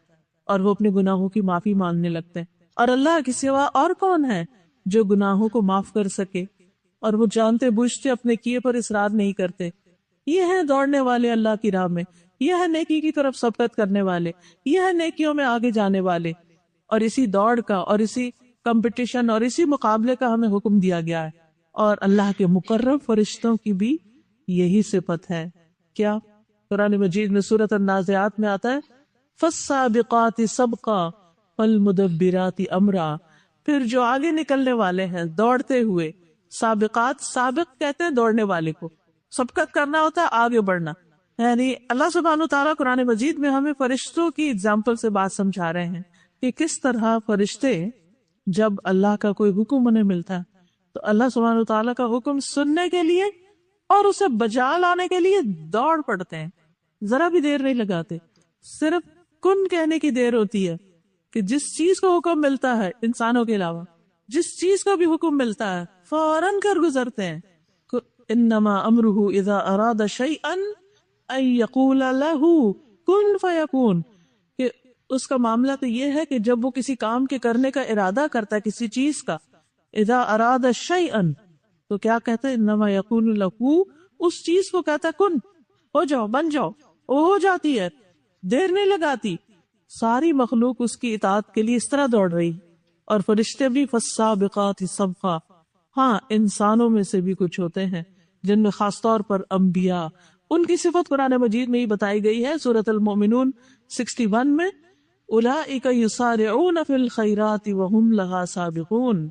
A: اور وہ اپنے گناہوں کی معافی مانگنے لگتے ہیں. اور اللہ کے سوا اور کون ہے جو گناہوں کو معاف کر سکے، اور وہ جانتے بوجھتے اپنے کیے پر اصرار نہیں کرتے. یہ ہیں دوڑنے والے اللہ کی راہ میں، یہ ہے نیکی کی طرف سبقت کرنے والے، یہ ہے نیکیوں میں آگے جانے والے. اور اسی دوڑ کا اور اسی کمپٹیشن اور اسی مقابلے کا ہمیں حکم دیا گیا ہے. اور اللہ کے مقرب فرشتوں کی بھی یہی صفت ہے. کیا؟ قرآن مجید میں سورۃ النازعات میں آتا ہے فالسابقات سبقا فالمدبرات امرا. پھر جو آگے نکلنے والے ہیں دوڑتے ہوئے، سابقات، سابق کہتے ہیں دوڑنے والے کو، سبقت کرنا ہوتا ہے آگے بڑھنا. یعنی اللہ سبحانہ وتعالیٰ قرآن مجید میں ہمیں فرشتوں کی اگزامپل سے بات سمجھا رہے ہیں کہ کس طرح فرشتے جب اللہ کا کوئی حکم انہیں ملتا ہے تو اللہ سبحانہ وتعالیٰ کا حکم سننے کے لیے اور اسے بجا لانے کے لیے دوڑ پڑتے ہیں، ذرا بھی دیر نہیں لگاتے. صرف کن کہنے کی دیر ہوتی ہے کہ جس چیز کو حکم ملتا ہے، انسانوں کے علاوہ جس چیز کو بھی حکم ملتا ہے فوراً کر گزرتے ہیں. انما امرہ اذا اراد شیئا ان یقول لہ کن فیکون، کہ اس کا معاملہ تو یہ ہے کہ جب وہ کسی کام کے کرنے کا ارادہ کرتا ہے کسی چیز کا، اذا اراد شیئا تو کیا کہتا ہے، انما یقول لہ، اس چیز کو کہتا ہے کن، ہو جاؤ، بن جاؤ، وہ ہو جاتی ہے، دیر نہیں لگاتی. ساری مخلوق اس کی اطاعت کے لیے اس طرح دوڑ رہی. اور فرشتے بھی فالسابقات سبقا. ہاں انسانوں میں سے بھی کچھ ہوتے ہیں جن میں خاص طور پر انبیاء، ان کی صفت قرآن مجید میں ہی بتائی گئی ہے سورۃ المؤمنون 61 میں، اولئک یسارعون فی الخیرات وہم لہا سابقون.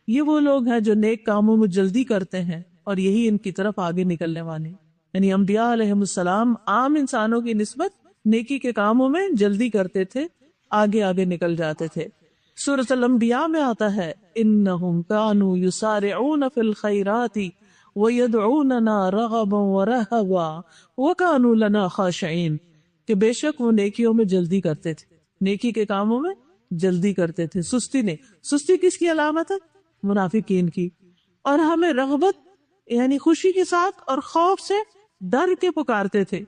A: یہ وہ لوگ ہیں جو نیک کاموں میں جلدی کرتے ہیں اور یہی ان کی طرف آگے نکلنے والے. یعنی انبیاء علیہ السلام عام انسانوں کی نسبت نیکی کے کاموں میں جلدی کرتے تھے، آگے آگے نکل جاتے تھے. سورۃ الانبیاء میں آتا ہے انہم کانوا یسارعون فی الخیرات ویدعوننا رغبا ورہبا وکانوا لنا خاشعین، کہ بے شک وہ نیکیوں میں جلدی کرتے تھے، نیکی کے کاموں میں جلدی کرتے تھے، سستی نہیں. سستی کس کی علامت ہے؟ منافقین کی. اور ہمیں رغبت یعنی خوشی کے ساتھ اور خوف سے ڈر کے پکارتے تھے،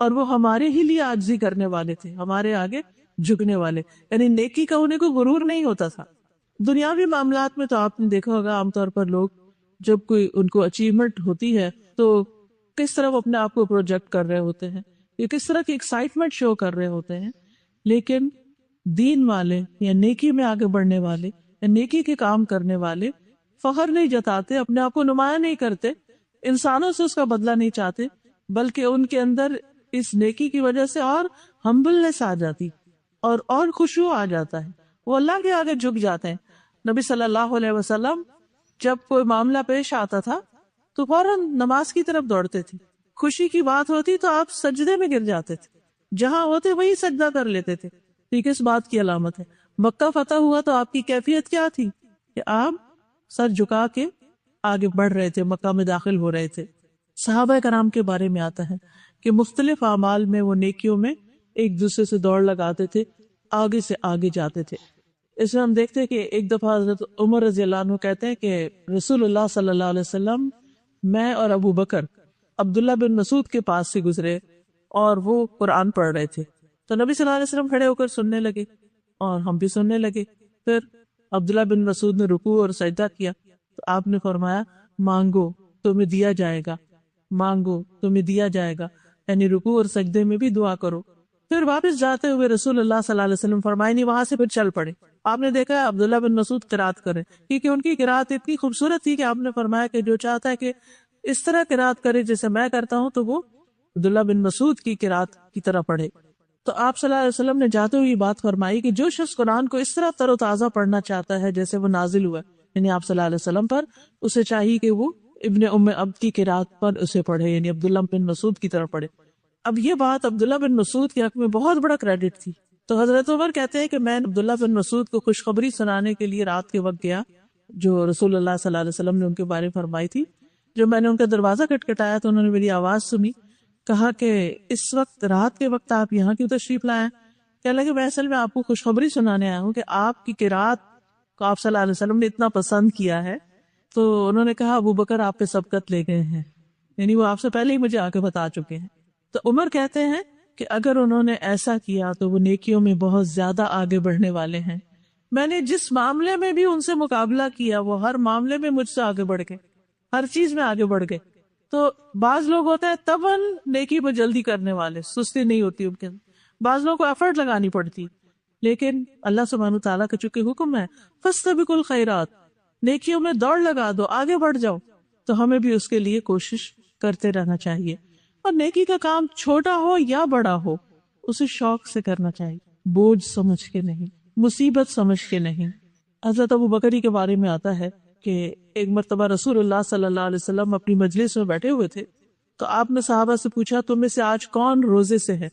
A: اور وہ ہمارے ہی لیے عاجزی کرنے والے تھے، ہمارے آگے جھکنے والے. یعنی نیکی کا انہیں کوئی غرور نہیں ہوتا تھا. دنیاوی معاملات میں تو آپ نے دیکھا ہوگا عام طور پر لوگ جب کوئی ان کو اچیومنٹ ہوتی ہے تو کس طرح وہ اپنے آپ کو پروجیکٹ کر رہے ہوتے ہیں، یہ کس طرح کی ایکسائٹمنٹ شو کر رہے ہوتے ہیں. لیکن دین والے یا نیکی میں آگے بڑھنے والے یا نیکی کے کام کرنے والے فخر نہیں جتاتے، اپنے آپ کو نمایاں نہیں کرتے، انسانوں سے اس کا بدلہ نہیں چاہتے، بلکہ ان کے اندر اس نیکی کی وجہ سے اور ہمبلنس آ جاتی اور خشوع آ جاتا ہے، وہ اللہ کے آگے جھک جاتے ہیں. نبی صلی اللہ علیہ وسلم جب کوئی معاملہ پیش آتا تھا تو فوراً نماز کی طرف دوڑتے تھے. خوشی کی بات ہوتی تو آپ سجدے میں گر جاتے تھے، جہاں ہوتے وہی سجدہ کر لیتے تھے. یہ کس بات کی علامت ہے؟ مکہ فتح ہوا تو آپ کی کیفیت کیا تھی کہ آپ سر جھکا کے آگے بڑھ رہے تھے، مکہ میں داخل ہو رہے تھے. صحابہ کرام کے بارے میں آتا ہے کہ مختلف اعمال میں وہ نیکیوں میں ایک دوسرے سے دوڑ لگاتے تھے، آگے سے آگے جاتے تھے. اس میں ہم دیکھتے ہیں کہ ایک دفعہ حضرت عمر رضی اللہ عنہ کہتے ہیں کہ رسول اللہ صلی اللہ علیہ وسلم، میں اور ابو بکر عبداللہ بن مسعود کے پاس سے گزرے اور وہ قرآن پڑھ رہے تھے، تو نبی صلی اللہ علیہ وسلم کھڑے ہو کر سننے لگے اور ہم بھی سننے لگے. پھر عبداللہ بن مسعود نے رکوع اور سجدہ کیا تو آپ نے فرمایا مانگو تمہیں دیا جائے گا، مانگو تمہیں دیا جائے گا، یعنی رکوع اور سجدے میں بھی دعا کرو. پھر واپس جاتے ہوئے رسول اللہ صلی اللہ علیہ وسلم فرمائے نہیں، وہاں سے پھر چل پڑے. آپ نے دیکھا عبداللہ بن مسعود قرات کرے، کیونکہ ان کی قرات اتنی خوبصورت تھی کہ آپ نے فرمایا کہ جو چاہتا ہے کہ اس طرح قرات کرے جیسے میں کرتا ہوں تو وہ عبداللہ بن مسعود کی قرات کی طرح پڑھے. تو آپ صلی اللہ علیہ وسلم نے جاتے ہوئے بات فرمائی کہ جو شخص قرآن کو اس طرح تر و تازہ پڑھنا چاہتا ہے جیسے وہ نازل ہوا، یعنی آپ صلی اللہ علیہ وسلم پر، اسے چاہیے کہ وہ ابن ام عبد کی قرات پر اسے پڑھے، یعنی عبداللہ بن مسعود کی طرح پڑھے. اب یہ بات عبداللہ بن مسعود کے حق میں بہت بڑا کریڈٹ تھی. تو حضرت عمر کہتے ہیں کہ میں عبداللہ بن مسعود کو خوشخبری سنانے کے لیے رات کے وقت گیا جو رسول اللہ صلی اللہ علیہ وسلم نے ان کے بارے میں فرمائی تھی. جب میں نے ان کا دروازہ کٹکھٹایا تو انہوں نے میری آواز سنی، کہا کہ اس وقت رات کے وقت آپ یہاں کیوں تشریف لائے؟ کہنے لگے میں اصل میں آپ کو خوشخبری سنانے آیا ہوں کہ آپ کی قرات کو آپ صلی اللہ علیہ وسلم نے اتنا پسند کیا ہے. تو انہوں نے کہا ابو بکر آپ پہ سبقت لے گئے ہیں، یعنی وہ آپ سے پہلے ہی مجھے آ کے بتا چکے ہیں. تو عمر کہتے ہیں کہ اگر انہوں نے ایسا کیا تو وہ نیکیوں میں بہت زیادہ آگے بڑھنے والے ہیں. میں نے جس معاملے میں بھی ان سے مقابلہ کیا وہ ہر معاملے میں مجھ سے آگے بڑھ گئے، ہر چیز میں آگے بڑھ گئے. تو بعض لوگ ہوتے ہیں تباً نیکی پر جلدی کرنے والے، سستی نہیں ہوتی ان کے اندر، بعض لوگوں کو ایفرٹ لگانی پڑتی، لیکن اللہ سبحانہ وتعالیٰ کا چونکہ حکم ہے فاستبقوا الخیرات، نیکیوں میں دوڑ لگا دو، آگے بڑھ جاؤ. تو ہمیں بھی اس کے لیے کوشش کرتے رہنا چاہیے. اور نیکی کا کام چھوٹا ہو یا بڑا ہو اسے شوق سے کرنا چاہیے، بوجھ سمجھ کے نہیں، مصیبت سمجھ کے نہیں. حضرت ابو بکری کے بارے میں آتا ہے کہ ایک مرتبہ رسول اللہ صلی اللہ علیہ وسلم اپنی مجلس میں بیٹھے ہوئے تھے تو آپ نے صحابہ سے پوچھا تم میں سے آج کون روزے سے ہے؟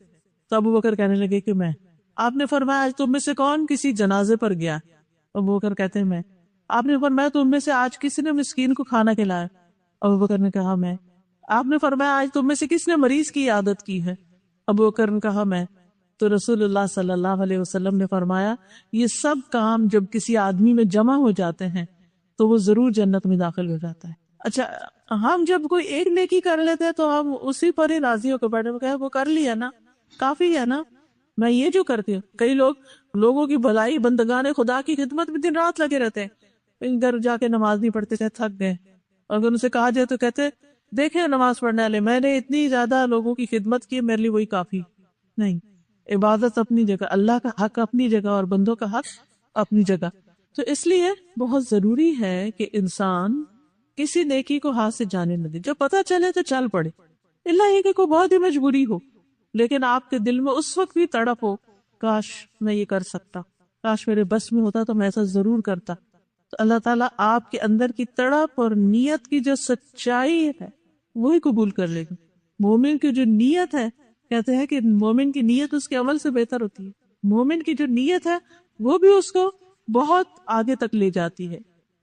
A: تو ابو بکر کہنے لگے کہ میں. آپ نے فرمایا آج تم میں سے کون کسی جنازے پر گیا؟ ابو بکر کہتے ہیں میں. آپ نے فرمایا تم میں سے آج کسی نے مسکین کو کھانا کھلایا؟ ابو بکر نے کہا میں. آپ نے فرمایا آج تم میں سے کس نے مریض کی عیادت کی ہے؟ ابو بکر نے کہا میں. تو رسول اللہ صلی اللہ علیہ وسلم نے فرمایا یہ سب کام جب کسی آدمی میں جمع ہو جاتے ہیں تو وہ ضرور جنت میں داخل ہو جاتا ہے. اچھا ہم جب کوئی ایک نیکی کر لیتے ہیں تو ہم اسی پر ہی راضی ہو کے بیٹھے وہ کر لیا نا، کافی ہے نا. میں یہ جو کرتی ہوں. کئی لوگوں کی بھلائی، بندگان خدا کی خدمت میں دن رات لگے رہتے ہیں، گھر جا کے نماز نہیں پڑھتے، کہتے تھک گئے. اگر ان سے کہا جائے تو کہتے دیکھیں نماز پڑھنے والے، میں نے اتنی زیادہ لوگوں کی خدمت کی، میرے لیے وہی کافی نہیں. عبادت اپنی جگہ، اللہ کا حق اپنی جگہ اور بندوں کا حق اپنی جگہ. تو اس لیے بہت ضروری ہے کہ انسان کسی نیکی کو ہاتھ سے جانے نہ دے. جب پتہ چلے تو چل پڑے، اللہ یہ کہ کوئی بہت ہی مجبوری ہو، لیکن آپ کے دل میں اس وقت بھی تڑپ ہو، کاش میں یہ کر سکتا، کاش میرے بس میں ہوتا تو میں ایسا ضرور کرتا. تو اللہ تعالیٰ آپ کے اندر کی تڑپ اور نیت کی جو سچائی ہے وہی قبول کر لے گا. مومن کی جو نیت ہے، کہتے ہیں کہ مومن کی نیت اس کے عمل سے بہتر ہوتی ہے. مومن کی جو نیت ہے وہ بھی اس کو بہت آگے تک لے جاتی ہے.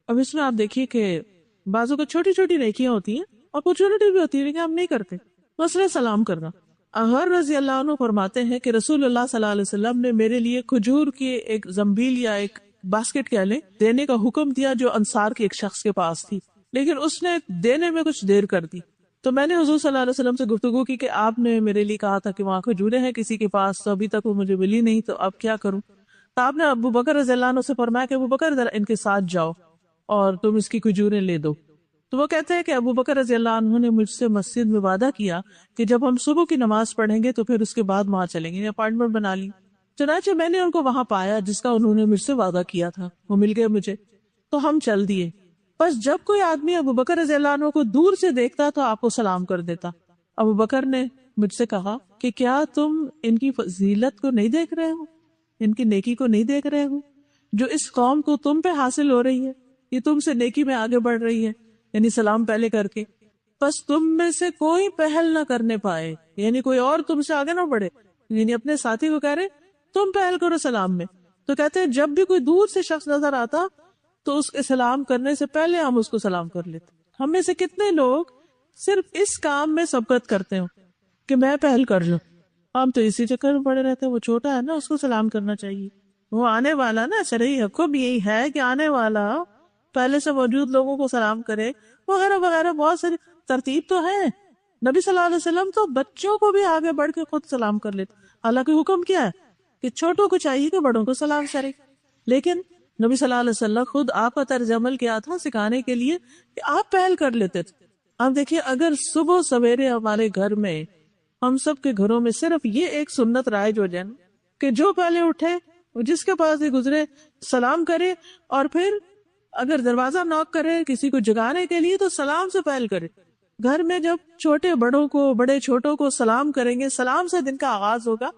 A: اب اس میں آپ دیکھیے کہ بعضوں کو چھوٹی چھوٹی نیکیاں ہوتی ہیں، اپرچونٹی بھی ہوتی ہے، لیکن ہم نہیں کرتے. مثلا سلام کرنا. اغر رضی اللہ عنہ فرماتے ہیں کہ رسول اللہ صلی اللہ علیہ وسلم نے میرے لیے کھجور کی ایک زنبیل یا ایک باسکٹ کہہ لیں دینے کا حکم دیا جو انصار کے ایک شخص کے پاس تھی، لیکن اس نے دینے میں کچھ دیر کر دی. تو میں نے حضور صلی اللہ علیہ وسلم سے گفتگو کی کہ آپ نے میرے لیے کہا تھا کہ وہاں کھجوریں ہیں کسی کے پاس، تو ابھی تک وہ مجھے ملی نہیں، تو اب کیا کروں؟ تو آپ نے ابو بکر رضی اللہ عنہ سے فرمایا کہ ابو بکر ذرا ان کے ساتھ جاؤ اور تم اس کی کھجوریں لے دو. تو وہ کہتے ہیں کہ ابو بکر رضی اللہ عنہ نے مجھ سے مسجد میں وعدہ کیا کہ جب ہم صبح کی نماز پڑھیں گے تو پھر اس کے بعد وہاں چلیں گے، اپائنٹمنٹ بنا لی. چنانچہ میں نے ان کو وہاں پایا جس کا انہوں نے مجھ سے وعدہ کیا تھا، وہ مل گئے مجھے، تو ہم چل دیے. بس جب کوئی آدمی ابو بکر رضی اللہ عنہ کو دور سے دیکھتا تو آپ کو سلام کر دیتا. ابو بکر نے مجھ سے کہا کہ کیا تم ان کی فضیلت کو نہیں دیکھ رہے ہو، ان کی نیکی کو نہیں دیکھ رہے ہو جو اس قوم کو تم پہ حاصل ہو رہی ہے؟ یہ تم سے نیکی میں آگے بڑھ رہی ہے، یعنی سلام پہلے کر کے. بس تم میں سے کوئی پہل نہ کرنے پائے، یعنی کوئی اور تم سے آگے نہ بڑھے، یعنی اپنے ساتھی کو کہہ رہے تم پہل کرو سلام میں. تو کہتے ہیں جب بھی کوئی دور سے شخص نظر آتا تو اس کے سلام کرنے سے پہلے ہم اس کو سلام کر لیتے. ہم میں سے کتنے لوگ صرف اس کام میں سبقت کرتے ہوں کہ میں پہل کر لوں. ہم تو اسی چکر میں پڑے رہتے ہیں، وہ چھوٹا ہے نا اس کو سلام کرنا چاہیے، وہ آنے والا نا، شرعی حکم یہی ہے کہ آنے والا پہلے سے موجود لوگوں کو سلام کرے وغیرہ وغیرہ. بہت ساری ترتیب تو ہے. نبی صلی اللہ علیہ وسلم تو بچوں کو بھی آگے بڑھ کے خود سلام کر لیتے. حالانکہ حکم کیا ہے کہ چھوٹوں کو چاہیے کہ بڑوں کو سلام کرے، لیکن نبی صلی اللہ علیہ وسلم خود آپ کا طرز عمل کیا تھا سکھانے کے لیے کہ آپ پہل کر لیتے تھے. آپ دیکھیے اگر صبح سویرے ہمارے گھر میں، ہم سب کے گھروں میں صرف یہ ایک سنت رائج ہو جائے کہ جو پہلے اٹھے جس کے پاس ہی گزرے سلام کرے، اور پھر اگر دروازہ نوک کرے کسی کو جگانے کے لیے تو سلام سے پہل کرے. گھر میں جب چھوٹے بڑوں کو، بڑے چھوٹوں کو سلام کریں گے، سلام سے دن کا آغاز ہوگا،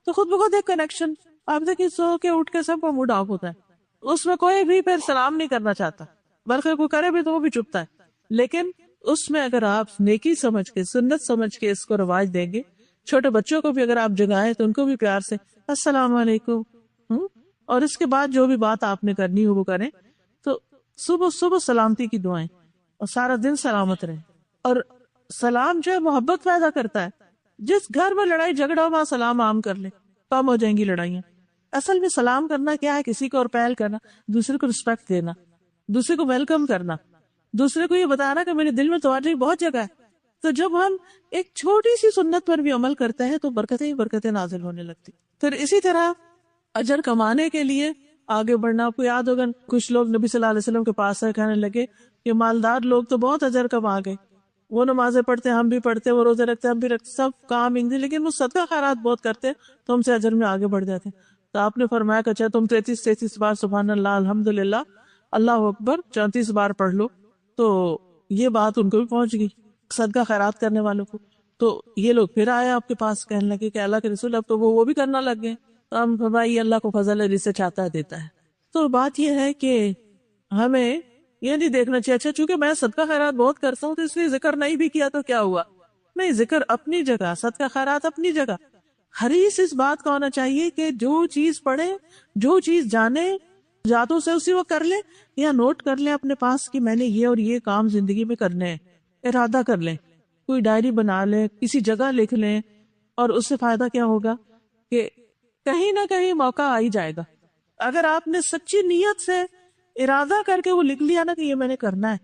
A: تو خود بخود ایک کنیکشن. آپ دیکھیں سو کے اٹھ کے سب کا موڈ آف ہوتا ہے، اس میں کوئی بھی پھر سلام نہیں کرنا چاہتا، بلکہ کوئی کرے بھی تو وہ بھی چپتا ہے. لیکن اس میں اگر آپ نیکی سمجھ کے، سنت سمجھ کے اس کو رواج دیں گے، چھوٹے بچوں کو بھی اگر آپ جگائیں تو ان کو بھی پیار سے السلام علیکم، اور اس کے بعد جو بھی بات آپ نے کرنی ہو وہ کریں. تو صبح صبح سلامتی کی دعائیں، اور سارا دن سلامت رہے. اور سلام جو ہے محبت پیدا کرتا ہے. جس گھر میں لڑائی جھگڑا ہو وہاں سلام عام کر لے، کم ہو جائیں گی لڑائیاں. اصل میں سلام کرنا کیا ہے؟ کسی کو اور پہل کرنا، دوسرے کو رسپیکٹ دینا، دوسرے کو ویلکم کرنا، دوسرے کو یہ بتانا کہ میرے دل میں تمہاری بہت جگہ ہے. تو جب ہم ایک چھوٹی سی سنت پر بھی عمل کرتے ہیں تو برکتیں ہی برکتیں نازل ہونے لگتی. پھر اسی طرح اجر کمانے کے لیے آگے بڑھنا. آپ کو یاد ہوگا کچھ لوگ نبی صلی اللہ علیہ وسلم کے پاس سے کہنے لگے کہ مالدار لوگ تو بہت اجر کما گئے، وہ نمازیں پڑھتے ہم بھی پڑھتے، وہ روزے رکھتے ہم بھی رکھتے، سب کام انگلی، لیکن وہ صدقہ خیرات بہت کرتے تو ہم سے اجر میں آگے بڑھ جاتے. تو آپ نے فرمایا کہ اچھا تم 33 بار سبحان اللہ الحمدللہ اللہ اکبر 34 بار پڑھ لو. تو یہ بات ان کو بھی پہنچ گئی، صدقہ خیرات کرنے والوں کو. تو یہ لوگ پھر آئے آپ کے پاس کہنے لگے کہ اللہ کے رسول اب تو وہ بھی کرنا لگ گئے. تو ہم فرمایا اللہ کو فضل ہے، جسے چاہتا ہے دیتا ہے. تو بات یہ ہے کہ ہمیں یہ نہیں دیکھنا چاہیے اچھا چونکہ میں صدقہ خیرات بہت کرتا ہوں تو اس لیے ذکر نہیں بھی کیا تو کیا ہوا. نہیں، ذکر اپنی جگہ، صدقہ خیرات اپنی جگہ. حریص اس بات کا ہونا چاہیے کہ جو چیز پڑھے، جو چیز جانے، یادوں سے اسی وقت کر لیں یا نوٹ کر لیں اپنے پاس کہ میں نے یہ اور یہ کام زندگی میں کرنے ہیں، ارادہ کر لیں، کوئی ڈائری بنا لیں، کسی جگہ لکھ لیں. اور اس سے فائدہ کیا ہوگا کہ کہیں نہ کہیں موقع آ ہی جائے گا. اگر آپ نے سچی نیت سے ارادہ کر کے وہ لکھ لیا نا کہ یہ میں نے کرنا ہے،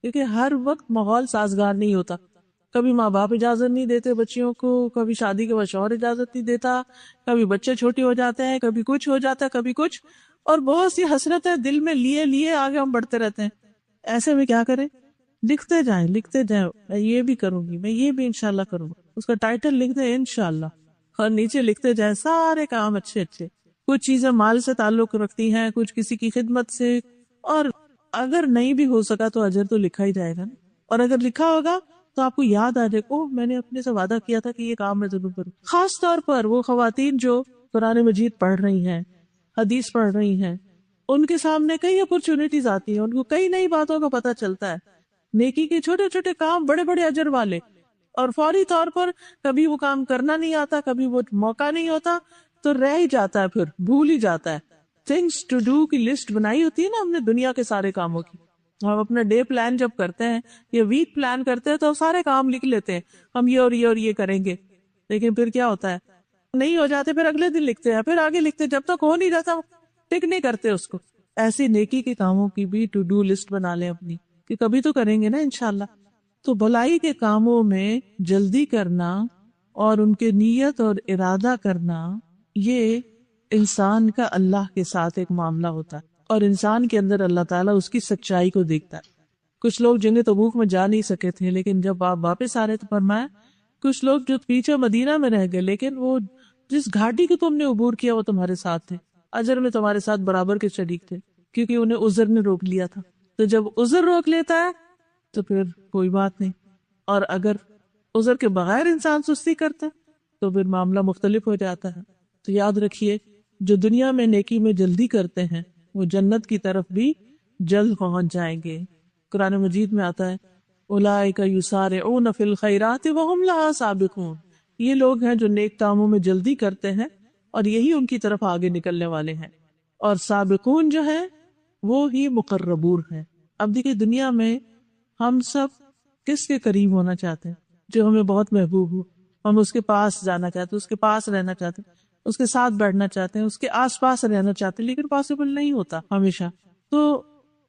A: کیونکہ ہر وقت ماحول سازگار نہیں ہوتا. کبھی ماں باپ اجازت نہیں دیتے بچیوں کو، کبھی شادی کے بعد شوہر اجازت نہیں دیتا، کبھی بچے چھوٹے ہو جاتے ہیں، کبھی کچھ ہو جاتا ہے، کبھی کچھ، اور بہت سی حسرتیں دل میں لیے لیے آگے ہم بڑھتے رہتے ہیں۔ ایسے میں کیا کریں؟ لکھتے جائیں لکھتے جائیں، میں یہ بھی کروں گی، میں یہ بھی انشاءاللہ کروں گا، اس کا ٹائٹل لکھ دیں انشاءاللہ، اور نیچے لکھتے جائیں سارے کام اچھے اچھے۔ کچھ چیزیں مال سے تعلق رکھتی ہیں، کچھ کسی کی خدمت سے، اور اگر نہیں بھی ہو سکا تو اجر تو لکھا ہی جائے گا نا، اور اگر لکھا ہوگا تو آپ کو یاد آ جائے اوہ میں نے اپنے سے وعدہ کیا تھا کہ یہ کام میں ضرور کروں۔ خاص طور پر وہ خواتین جو قرآن مجید پڑھ رہی ہیں، حدیث پڑھ رہی ہیں، ان کے سامنے کئی اپرچونٹیز آتی ہیں، ان کو کئی نئی باتوں کا پتہ چلتا ہے، نیکی کے چھوٹے چھوٹے کام بڑے بڑے اجر والے، اور فوری طور پر کبھی وہ کام کرنا نہیں آتا، کبھی وہ موقع نہیں ہوتا تو رہ ہی جاتا ہے، پھر بھول ہی جاتا ہے۔ تھنگس ٹو ڈو کی لسٹ بنائی ہوتی ہے نا ہم نے دنیا کے سارے کاموں کی، ہم اپنا ڈے پلان جب کرتے ہیں یا ویک پلان کرتے ہیں تو سارے کام لکھ لیتے ہیں، ہم یہ اور یہ اور یہ کریں گے، لیکن پھر کیا ہوتا ہے، نہیں ہو جاتے، پھر اگلے دن لکھتے ہیں، پھر آگے لکھتے ہیں، جب تک ہو نہیں جاتا ٹک نہیں کرتے اس کو۔ ایسی نیکی کے کاموں کی بھی ٹو ڈو لسٹ بنا لیں اپنی، کہ کبھی تو کریں گے نا انشاءاللہ۔ تو بھلائی کے کاموں میں جلدی کرنا اور ان کے نیت اور ارادہ کرنا، یہ انسان کا اللہ کے ساتھ ایک معاملہ ہوتا ہے، اور انسان کے اندر اللہ تعالیٰ اس کی سچائی کو دیکھتا ہے۔ کچھ لوگ جنگ تبوک میں جا نہیں سکے تھے، لیکن جب آپ واپس آ رہے تو فرمایا کچھ لوگ جو پیچھے مدینہ میں رہ گئے، لیکن وہ جس گھاٹی کو تم نے عبور کیا وہ تمہارے ساتھ تھے، اجر میں تمہارے ساتھ برابر کے شریک تھے، کیونکہ انہیں عذر نے روک لیا تھا۔ تو جب عذر روک لیتا ہے تو پھر کوئی بات نہیں، اور اگر عذر کے بغیر انسان سستی کرتا ہے تو پھر معاملہ مختلف ہو جاتا ہے۔ تو یاد رکھیے جو دنیا میں نیکی میں جلدی کرتے ہیں وہ جنت کی طرف بھی جلد پہنچ جائیں گے۔ قرآن مجید میں آتا ہے اولئک یسارعون فی الخیرات وہم لہا سابقون، یہ لوگ ہیں جو نیک کاموں میں جلدی کرتے ہیں اور یہی ان کی طرف آگے نکلنے والے ہیں، اور سابقون جو ہیں وہ ہی مقربون ہیں۔ اب دیکھیے دنیا میں ہم سب کس کے قریب ہونا چاہتے ہیں؟ جو ہمیں بہت محبوب ہو، ہم اس کے پاس جانا چاہتے ہیں، اس کے پاس رہنا چاہتے ہیں، اس کے ساتھ بیٹھنا چاہتے ہیں، اس کے آس پاس رہنا چاہتے ہیں، لیکن پاسبل نہیں ہوتا ہمیشہ۔ تو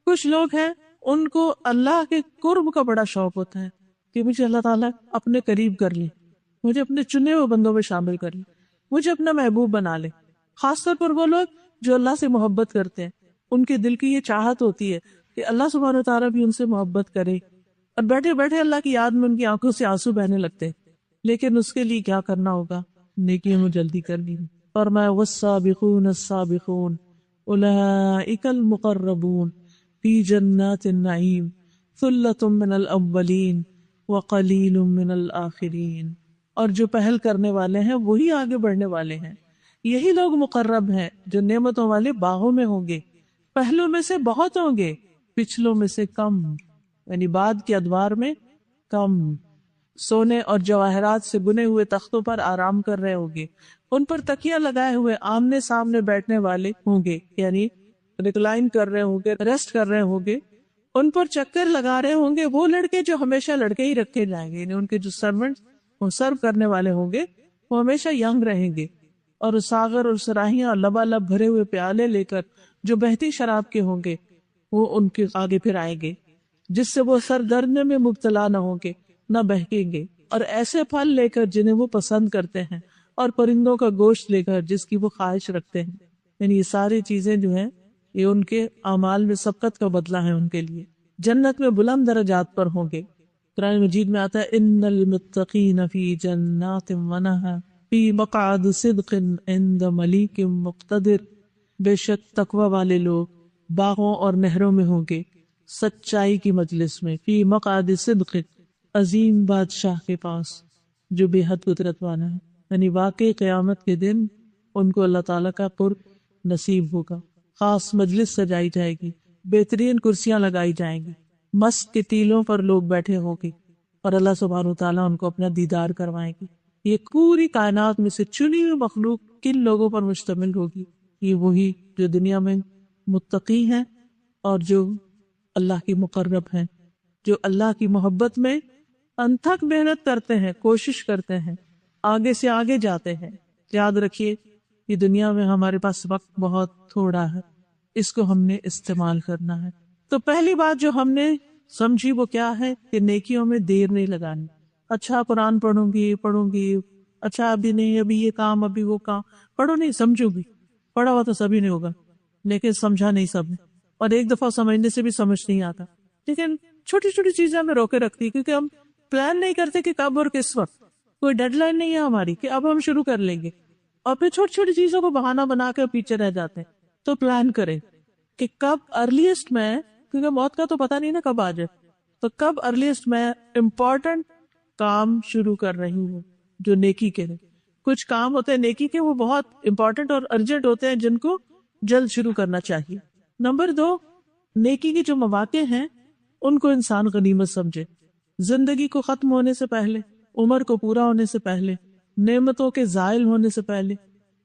A: کچھ لوگ ہیں ان کو اللہ کے قرب کا بڑا شوق ہوتا ہے کہ مجھے اللہ تعالیٰ اپنے قریب کر لے، مجھے اپنے چنے ہوئے بندوں میں شامل کر لے، مجھے اپنا محبوب بنا لے۔ خاص طور پر وہ لوگ جو اللہ سے محبت کرتے ہیں، ان کے دل کی یہ چاہت ہوتی ہے کہ اللہ سبحانہ وتعالیٰ بھی ان سے محبت کرے، اور بیٹھے بیٹھے اللہ کی یاد میں ان کی آنکھوں سے آنسو بہنے لگتے ہیں، لیکن اس کے لیے کیا کرنا ہوگا؟ نیکیوں میں جلدی کرنی ہے۔ فرمایا والسابقون السابقون اولئک المقربون فی جنات النعیم ثلۃ من الاولین وقلیل من الآخرین، اور جو پہل کرنے والے ہیں وہی آگے بڑھنے والے ہیں، یہی لوگ مقرب ہیں جو نعمتوں والے باغوں میں ہوں گے، پہلوں میں سے بہت ہوں گے، پچھلوں میں سے کم، یعنی بعد کے ادوار میں کم۔ سونے اور جواہرات سے بنے ہوئے تختوں پر آرام کر رہے ہوں گے، ان پر تکیہ لگائے ہوئے آمنے سامنے بیٹھنے والے ہوں گے، یعنی ریکلائن کر رہے ہوں گے، ریسٹ کر رہے ہوں گے، ان پر چکر لگا رہے ہوں گے وہ لڑکے جو ہمیشہ لڑکے ہی رکھے جائیں گے، یعنی ان کے جو سرونٹ وہ سرو کرنے والے ہوں گے وہ ہمیشہ ینگ رہیں گے، اور ساغر اور سراہیاں اور لبالب بھرے ہوئے پیالے لے کر جو بہتی شراب کے ہوں گے وہ ان کے آگے پھر آئیں گے، جس سے وہ سر درد میں مبتلا نہ ہوں گے نہ بہکیں گے، اور ایسے پھل لے کر جنہیں وہ پسند کرتے ہیں، اور پرندوں کا گوشت لے کر جس کی وہ خواہش رکھتے ہیں۔ یعنی یہ ساری چیزیں جو ہیں یہ ان کے اعمال میں سبقت کا بدلہ ہے ان کے لیے، جنت میں بلند درجات پر ہوں گے۔ قرآن مجید میں آتا ہے ان المتقین فی جنات ونہر فی مقعد صدق عند ملیک مقتدر، بے شک تقوی والے لوگ باغوں اور نہروں میں ہوں گے، سچائی کی مجلس میں، فی مقعد صدق، عظیم بادشاہ کے پاس جو بے حد قدرت والا ہے، یعنی واقعی قیامت کے دن ان کو اللہ تعالیٰ کا قرب نصیب ہوگا، خاص مجلس سجائی جائے گی، بہترین کرسیاں لگائی جائیں گی، مسک کے ٹیلوں پر لوگ بیٹھے ہوں گے، اور اللہ سبحانہ وتعالیٰ ان کو اپنا دیدار کروائیں گے۔ یہ پوری کائنات میں سے چنی ہوئی مخلوق کن لوگوں پر مشتمل ہوگی؟ یہ وہی جو دنیا میں متقی ہیں اور جو اللہ کی مقرب ہیں، جو اللہ کی محبت میں انتھک محنت کرتے ہیں، کوشش کرتے ہیں، آگے سے آگے جاتے ہیں۔ یاد رکھیے یہ دنیا میں ہمارے پاس وقت بہت تھوڑا ہے، اس کو ہم نے استعمال کرنا ہے۔ تو پہلی بات جو ہم نے سمجھی وہ کیا ہے کہ نیکیوں میں دیر نہیں لگانی، اچھا قرآن پڑھوں گی، اچھا ابھی نہیں، ابھی یہ کام، ابھی وہ کام، پڑھو نہیں سمجھو بھی، پڑھا ہوا تو سبھی نہیں ہوگا لیکن سمجھا نہیں سب نے، اور ایک دفعہ سمجھنے سے بھی سمجھ نہیں آتا. لیکن چھوٹی چھوٹی چیزیں ہمیں روکے رکھتی کیونکہ ہم پلان نہیں کرتے کہ کب اور کس وقت. کوئی ڈیڈ لائن نہیں ہے ہماری کہ اب ہم شروع کر لیں گے، اور پھر چھوٹی چھوٹی چیزوں کو بہانہ بنا کے پیچھے رہ جاتے ہیں. تو پلان کریں کہ کب ارلیسٹ میں، کیونکہ موت کا تو پتہ نہیں نا کب آ جائے، تو کب ارلیسٹ میں امپورٹنٹ کام شروع کر رہی ہوں جو نیکی کے ہیں. کچھ کام ہوتے ہیں نیکی کے، وہ بہت امپورٹنٹ اور ارجنٹ ہوتے ہیں جن کو جلد شروع کرنا چاہیے. نمبر 2، نیکی کے جو مواقع ہیں ان کو انسان غنیمت سمجھے. زندگی کو ختم ہونے سے پہلے، عمر کو پورا ہونے سے پہلے، نعمتوں کے زائل ہونے سے پہلے،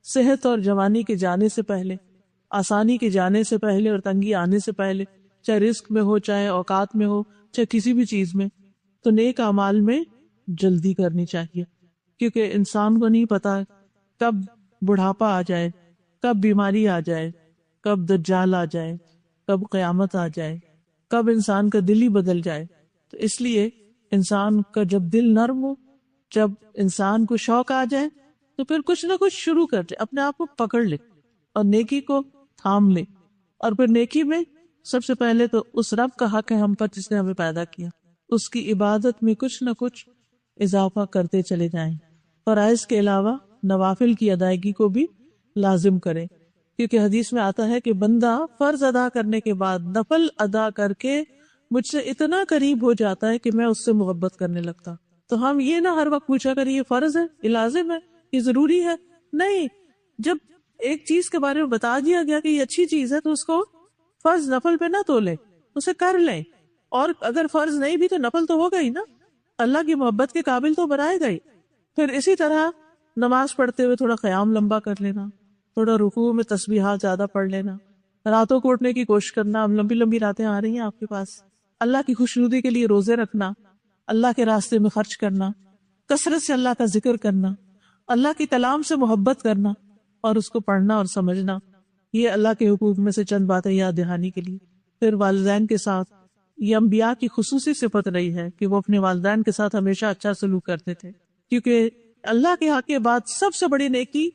A: صحت اور جوانی کے جانے سے پہلے، آسانی کے جانے سے پہلے اور تنگی آنے سے پہلے، چاہے رزق میں ہو، چاہے اوقات میں ہو، چاہے کسی بھی چیز میں، تو نیک اعمال میں جلدی کرنی چاہیے. کیونکہ انسان کو نہیں پتا کب بڑھاپا آ جائے، کب بیماری آ جائے، کب دجال آ جائے، کب قیامت آ جائے، کب انسان کا دل ہی بدل جائے. تو اس لیے انسان کا جب دل نرم ہو، جب انسان کو شوق آ جائے، تو پھر کچھ نہ کچھ شروع کر دے، اپنے آپ کو پکڑ لے اور نیکی کو تھام لے. اور پھر نیکی میں سب سے پہلے تو اس رب کا حق ہے ہم پر جس نے ہمیں پیدا کیا، اس کی عبادت میں کچھ نہ کچھ اضافہ کرتے چلے جائیں. فرائض کے علاوہ نوافل کی ادائیگی کو بھی لازم کریں، کیونکہ حدیث میں آتا ہے کہ بندہ فرض ادا کرنے کے بعد نفل ادا کر کے مجھ سے اتنا قریب ہو جاتا ہے کہ میں اس سے محبت کرنے لگتا. تو ہم یہ نہ ہر وقت پوچھا کریں یہ فرض ہے، یہ لازم ہے، یہ ضروری ہے. نہیں، جب ایک چیز کے بارے میں بتا دیا گیا کہ یہ اچھی چیز ہے تو اس کو فرض نفل پہ نہ تولیں، اسے کر لیں. اور اگر فرض نہیں بھی تو نفل تو ہوگا ہی نا، اللہ کی محبت کے قابل تو بنائے گا ہی. پھر اسی طرح نماز پڑھتے ہوئے تھوڑا قیام لمبا کر لینا، تھوڑا رکوع میں تسبیحات زیادہ پڑھ لینا، راتوں کو اٹھنے کی کوشش کرنا. اب لمبی لمبی راتیں آ رہی ہیں آپ کے پاس، اللہ کی خوشنودی کے لیے روزے رکھنا، اللہ کے راستے میں خرچ کرنا، کثرت سے اللہ کا ذکر کرنا، اللہ کی کلام سے محبت کرنا اور اس کو پڑھنا اور سمجھنا. یہ اللہ کے حقوق میں سے چند باتیں یاد دہانی کے لیے. پھر والدین کے ساتھ، یہ انبیاء کی خصوصی صفت رہی ہے کہ وہ اپنے والدین کے ساتھ ہمیشہ اچھا سلوک کرتے تھے، کیونکہ اللہ کے حق کے بعد سب سے بڑی نیکی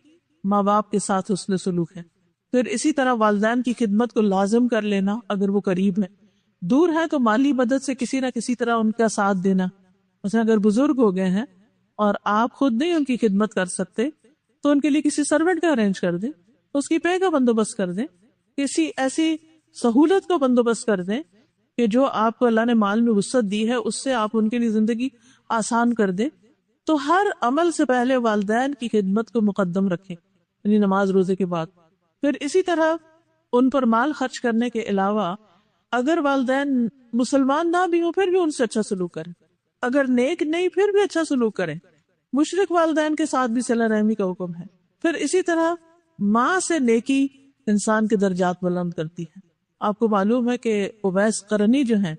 A: ماں باپ کے ساتھ حسن سلوک ہے. پھر اسی طرح والدین کی خدمت کو لازم کر لینا، اگر وہ قریب ہے. دور ہے تو مالی مدد سے کسی نہ کسی طرح ان کا ساتھ دینا. مثلا اگر بزرگ ہو گئے ہیں اور آپ خود نہیں ان کی خدمت کر سکتے تو ان کے لیے کسی سرونٹ کا ارینج کر دیں، اس کی پے کا بندوبست کر دیں، کسی ایسی سہولت کا بندوبست کر دیں کہ جو آپ کو اللہ نے مال میں وسعت دی ہے اس سے آپ ان کے لیے زندگی آسان کر دیں. تو ہر عمل سے پہلے والدین کی خدمت کو مقدم رکھیں، یعنی نماز روزے کے بعد. پھر اسی طرح ان پر مال خرچ کرنے کے علاوہ اگر والدین مسلمان نہ بھی ہوں پھر بھی ان سے اچھا سلوک کریں، اگر نیک نہیں پھر بھی اچھا سلوک کریں. مشرک والدین کے ساتھ بھی صلہ رحمی کا حکم ہے. پھر اسی طرح ماں سے نیکی انسان کے درجات بلند کرتی ہے. آپ کو معلوم ہے کہ اویس قرنی جو ہیں،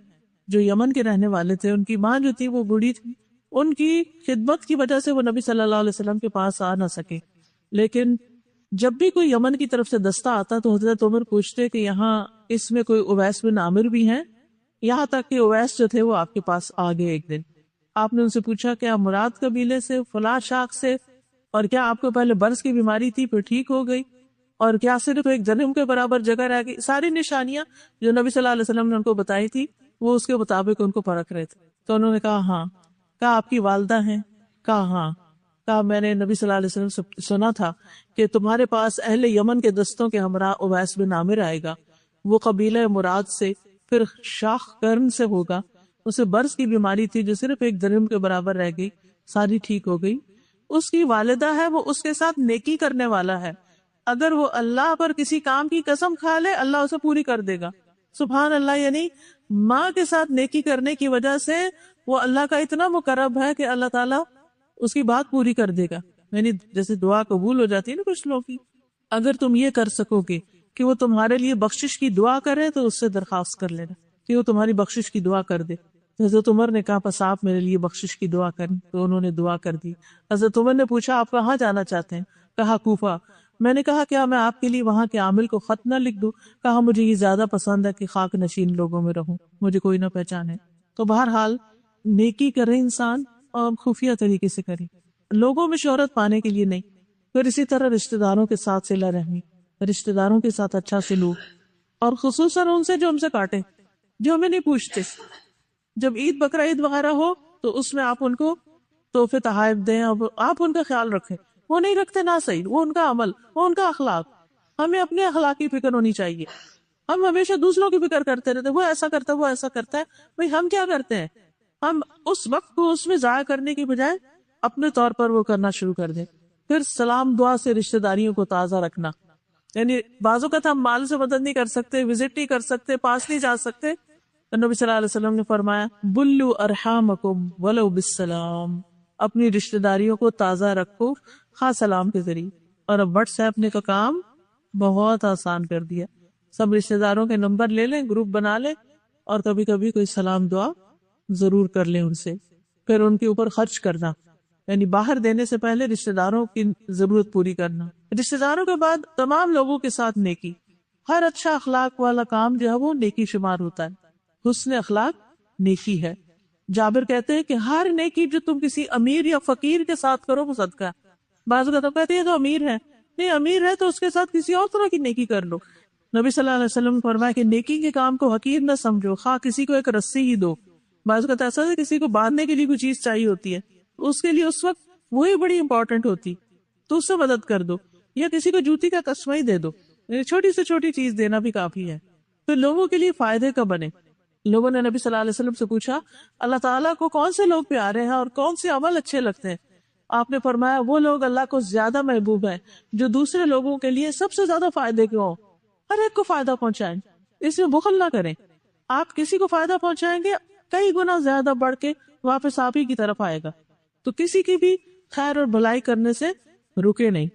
A: جو یمن کے رہنے والے تھے، ان کی ماں جو تھی وہ بوڑھی تھی، ان کی خدمت کی وجہ سے وہ نبی صلی اللہ علیہ وسلم کے پاس آ نہ سکے. لیکن جب بھی کوئی یمن کی طرف سے دستہ آتا تو حضرت عمر پوچھتے کہ یہاں اس میں کوئی اویس بن عامر بھی ہیں، یہاں تک کہ اویس جو تھے وہ آپ کے پاس آ گئے ایک دن. آپ نے ان سے پوچھا کیا مراد قبیلے سے، فلاں شاخ سے، اور کیا آپ کو پہلے برس کی بیماری تھی پھر ٹھیک ہو گئی، اور کیا صرف ایک جنم کے برابر جگہ رہ گئی. ساری نشانیاں جو نبی صلی اللہ علیہ وسلم نے ان کو بتائی تھی وہ اس کے مطابق ان کو پرکھ رہے تھے. تو انہوں نے کہا ہاں. کہا آپ کی والدہ ہیں؟ کہا ہاں. کہا میں نے نبی صلی اللہ علیہ وسلم سے سنا تھا کہ تمہارے پاس اہل یمن کے دستوں کے ہمراہ اویس بن عامر آئے گا، وہ قبیلہ مراد سے پھر شاخ قرن سے ہوگا، اسے برس کی بیماری تھی جو صرف ایک درہم کے برابر رہ گئی، ساری ٹھیک ہو گئی. اس کی والدہ ہے، وہ اس کے ساتھ نیکی کرنے والا ہے، اگر وہ اللہ پر کسی کام کی قسم کھا لے اللہ اسے پوری کر دے گا. سبحان اللہ. یعنی ماں کے ساتھ نیکی کرنے کی وجہ سے وہ اللہ کا اتنا مقرب ہے کہ اللہ تعالیٰ اس کی بات پوری کر دے گا. یعنی جیسے دعا قبول ہو جاتی ہے نا کچھ لوگوں کی، اگر تم یہ کر سکو گے کہ وہ تمہارے لیے بخشش کی دعا کرے تو اس سے درخواست کر لینا کہ وہ تمہاری بخشش کی دعا کر دے. حضرت عمر نے کہا پس آپ میرے لیے بخشش کی دعا کریں، تو انہوں نے دعا کر دی. حضرت عمر نے پوچھا آپ کہاں جانا چاہتے ہیں؟ کہا کوفہ. میں نے کہا کیا میں آپ کے لیے وہاں کے عامل کو خط نہ لکھ دوں؟ کہا مجھے یہ زیادہ پسند ہے کہ خاک نشین لوگوں میں رہوں، مجھے کوئی نہ پہچانے. تو بہرحال نیکی کرے انسان اور خفیہ طریقے سے کریں، لوگوں میں شہرت پانے کے لیے نہیں۔ پھر اسی طرح رشتہ داروں کے ساتھ صلہ رحمی، رشتہ داروں کے ساتھ اچھا سلوک، اور خصوصاً ان سے جو ہم سے کاٹے، جو ہمیں نہیں پوچھتے۔ جب عید بقرہ عید وغیرہ ہو تو اس میں آپ ان کو تحفے تحائف دیں، اور آپ ان کا خیال رکھیں۔ وہ نہیں رکھتے نہ صحیح، وہ ان کا عمل، وہ ان کا اخلاق۔ ہمیں اپنے اخلاق کی فکر ہونی چاہیے۔ ہم ہمیشہ دوسروں کی فکر کرتے رہتے، وہ ایسا کرتا ہے، وہ ایسا کرتا ہے۔ بھئی ہم کیا کرتے ہیں؟ ہم اس وقت کو اس میں ضائع کرنے کی بجائے اپنے طور پر وہ کرنا شروع کر دیں۔ پھر سلام دعا سے رشتہ داریوں کو تازہ رکھنا، یعنی بعض اوقات ہم مال سے مدد نہیں کر سکتے، وزٹ نہیں کر سکتے، پاس نہیں جا سکتے، تو نبی صلی اللہ علیہ وسلم نے فرمایا بلو ارحامکم ولو بالسلام، اپنی رشتہ داریوں کو تازہ رکھو خاص سلام کے ذریعے۔ اور اب واٹس ایپ نے کا کام بہت آسان کر دیا، سب رشتہ داروں کے نمبر لے لیں، گروپ بنا لیں، اور کبھی کبھی کوئی سلام دعا ضرور کر لیں ان سے۔ پھر ان کے اوپر خرچ کرنا، یعنی باہر دینے سے پہلے رشتہ داروں کی ضرورت پوری کرنا۔ رشتہ داروں کے بعد تمام لوگوں کے ساتھ نیکی، ہر اچھا اخلاق والا کام جو ہے وہ نیکی شمار ہوتا ہے، حسن اخلاق نیکی ہے۔ جابر کہتے ہیں کہ ہر نیکی جو تم کسی امیر یا فقیر کے ساتھ کرو وہ صدقہ ہے۔ بعض اوقات کہتے ہیں تو امیر ہے، نہیں امیر ہے تو اس کے ساتھ کسی اور طرح کی نیکی کر لو۔ نبی صلی اللہ علیہ وسلم نے فرمایا کہ نیکی کے کام کو حقیر نہ سمجھو، خواہ کسی کو ایک رسی ہی دو۔ بعض اوقات ایسا ہے کسی کو باندھنے کے لیے کوئی چیز چاہیے ہوتی ہے، اس کے لیے اس وقت وہی بڑی امپورٹنٹ ہوتی، تو اس سے مدد کر دو، یا کسی کو جوتی کا تسمہ ہی دے دو، چھوٹی سے چھوٹی چیز دینا بھی کافی ہے۔ تو لوگوں کے لیے فائدے کا بنے۔ لوگوں نے نبی صلی اللہ علیہ وسلم سے پوچھا اللہ تعالیٰ کو کون سے لوگ پیارے ہیں اور کون سے عمل اچھے لگتے ہیں؟ آپ نے فرمایا وہ لوگ اللہ کو زیادہ محبوب ہیں جو دوسرے لوگوں کے لیے سب سے زیادہ فائدے کے ہوں، ہر ایک کو فائدہ پہنچائیں، اس میں بخل نہ کریں۔ آپ کسی کو فائدہ پہنچائیں گے کئی گنا زیادہ بڑھ کے واپس آپ ہی کی طرف آئے گا، تو کسی کی بھی خیر اور بھلائی کرنے سے رکے نہیں۔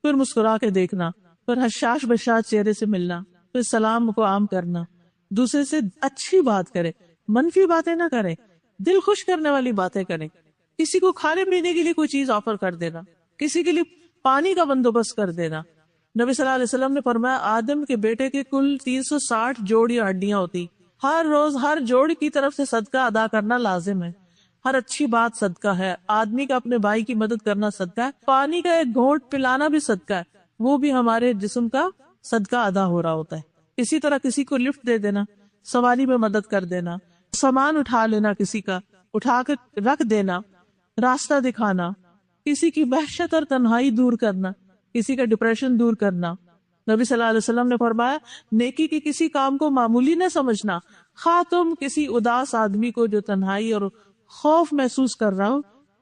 A: پھر مسکرا کے دیکھنا، پھر حشاش بشاش چہرے سے ملنا، پھر سلام کو عام کرنا، دوسرے سے اچھی بات کرے، منفی باتیں نہ کریں، دل خوش کرنے والی باتیں کریں۔ کسی کو کھانے پینے کے لیے کوئی چیز آفر کر دینا، کسی کے لیے پانی کا بندوبست کر دینا۔ نبی صلی اللہ علیہ وسلم نے فرمایا آدم کے بیٹے کے کل 360 جوڑ یا ہڈیاں ہوتی، ہر روز ہر جوڑ کی طرف سے صدقہ ادا کرنا لازم ہے۔ ہر اچھی بات صدقہ ہے، آدمی کا اپنے بھائی کی مدد کرنا صدقہ ہے، پانی کا ایک گھونٹ پلانا بھی صدقہ ہے، وہ بھی ہمارے جسم کا صدقہ ادا ہو رہا ہوتا ہے۔ اسی طرح کسی کو لفٹ دے دینا، سواری میں مدد کر دینا، سامان اٹھا لینا، کسی کا اٹھا کر رکھ دینا، راستہ دکھانا، کسی کی وحشت اور تنہائی دور کرنا، کسی کا ڈپریشن دور کرنا۔ نبی صلی اللہ علیہ وسلم نے فرمایا نیکی کی کسی کام کو معمولی نہ سمجھنا، خواہ تم کسی اداس آدمی کو جو تنہائی اور خوف محسوس کر رہا ہو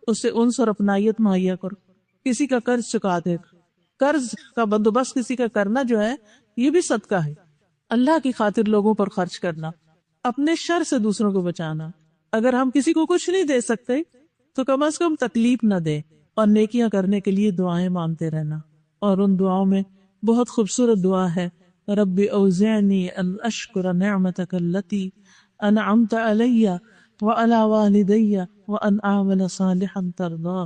A: اسے انس اور اپنائیت مہیا کرو، کسی کا قرض چکا دے، قرض کا بندوبست کسی کا کرنا جو ہے یہ بھی صدقہ ہے۔ اللہ کی خاطر لوگوں پر خرچ کرنا، اپنے شر سے دوسروں کو بچانا۔ اگر ہم کسی کو کچھ نہیں دے سکتے تو کم از کم تکلیف نہ دے، اور نیکیاں کرنے کے لیے دعائیں مانگتے رہنا۔ اور ان دعاؤں میں بہت خوبصورت دعا ہے رب اوزعنی ان اشکر نعمتک التی انعمت علی وعلی والدی وان اعمل صالحا ترضاه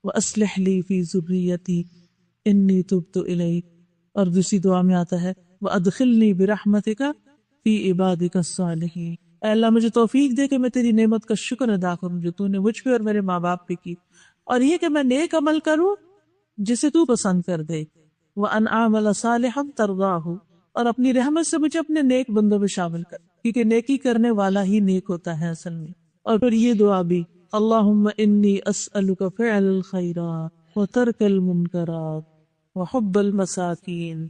A: واصلح لی فی ذریتی انی تبت الیک۔ اور دوسری دعا میں آتا ہے وادخلنی برحمتک فی عبادک الصالحین۔ اے اللہ مجھے توفیق دے کہ میں تیری نعمت کا شکر ادا کروں جو تو نے مجھ پہ اور میرے ماں باپ پہ کی، اور یہ کہ میں نیک عمل کروں جسے تو پسند کر دے، وَأَنْ أَعْمَلَ صَالِحًا تَرْضَاهُ، اور اپنی رحمت سے مجھے اپنے نیک بندوں میں شامل کر، کیونکہ نیکی کرنے والا ہی نیک ہوتا ہے اصل میں۔ اور پھر یہ دعا بھی اللہم انی اسألک فعل الخیرات وترک المنکرات وحب المساکین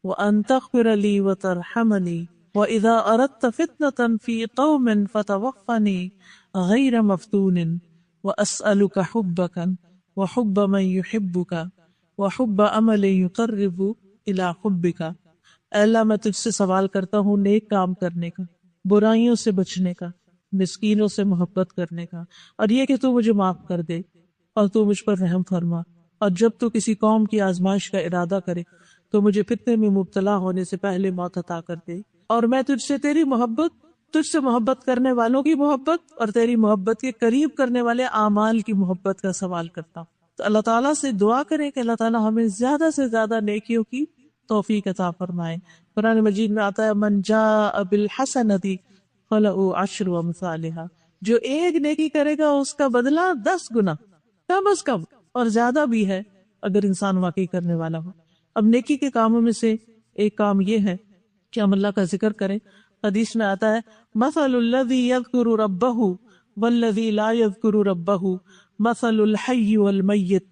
A: وأن تغفر لی وترحمنی وإذا أردت فتنة في قوم فتوفنی غیر مفتون وأسألک حبک وحب من يحبک وحب عمل يقرب الى حبک۔ اے اللہ میں تجھ سے سوال کرتا ہوں نیک کام کرنے کا، برائیوں سے بچنے کا، مسکینوں سے محبت کرنے کا، اور یہ کہ تو مجھے معاف کر دے اور تو مجھ پر رحم فرما، اور جب تو کسی قوم کی آزمائش کا ارادہ کرے تو مجھے فتنے میں مبتلا ہونے سے پہلے موت عطا کر دے۔ اور میں تجھ سے تیری محبت، تجھ سے محبت کرنے والوں کی محبت اور تیری محبت کے قریب کرنے والے اعمال کی محبت کا سوال کرتا ہوں۔ تو اللہ تعالیٰ سے دعا کریں کہ اللہ تعالیٰ ہمیں زیادہ سے زیادہ نیکیوں کی توفیق عطا فرمائے۔ قرآن مجید میں آتا ہے من جاء بالحسنۃ فلہ عشر امثالھا، جو ایک نیکی کرے گا اس کا بدلہ 10 گنا کم از کم، اور زیادہ بھی ہے اگر انسان واقعی کرنے والا ہو۔ اب نیکی کے کاموں میں سے ایک کام یہ ہے کہ ہم اللہ کا ذکر کریں۔ حدیث میں آتا ہے مثل الذی یذکر ربہ والذی لا یذکر ربہ مثل الحی والمیت،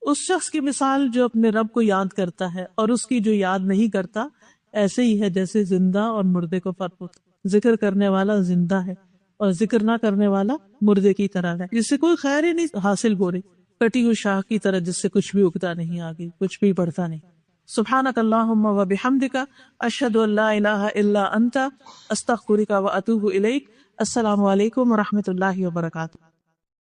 A: اس شخص کی مثال جو اپنے رب کو یاد کرتا ہے اور اس کی جو یاد نہیں کرتا ایسے ہی ہے جیسے زندہ اور مردے کو فرق ہوتا۔ ذکر کرنے والا زندہ ہے اور ذکر نہ کرنے والا مردے کی طرح ہے، جس سے کوئی خیر ہی نہیں حاصل ہو رہی، کٹی ہوئی شاخ کی طرح جس سے کچھ بھی اگتا نہیں، آگے کچھ بھی بڑھتا نہیں۔ سبحانک اللہم و بحمدک، اشہد ان لا الہ الا انت، استغفرک و اتوب الیک۔ السلام علیکم و رحمۃ اللہ وبرکاتہ۔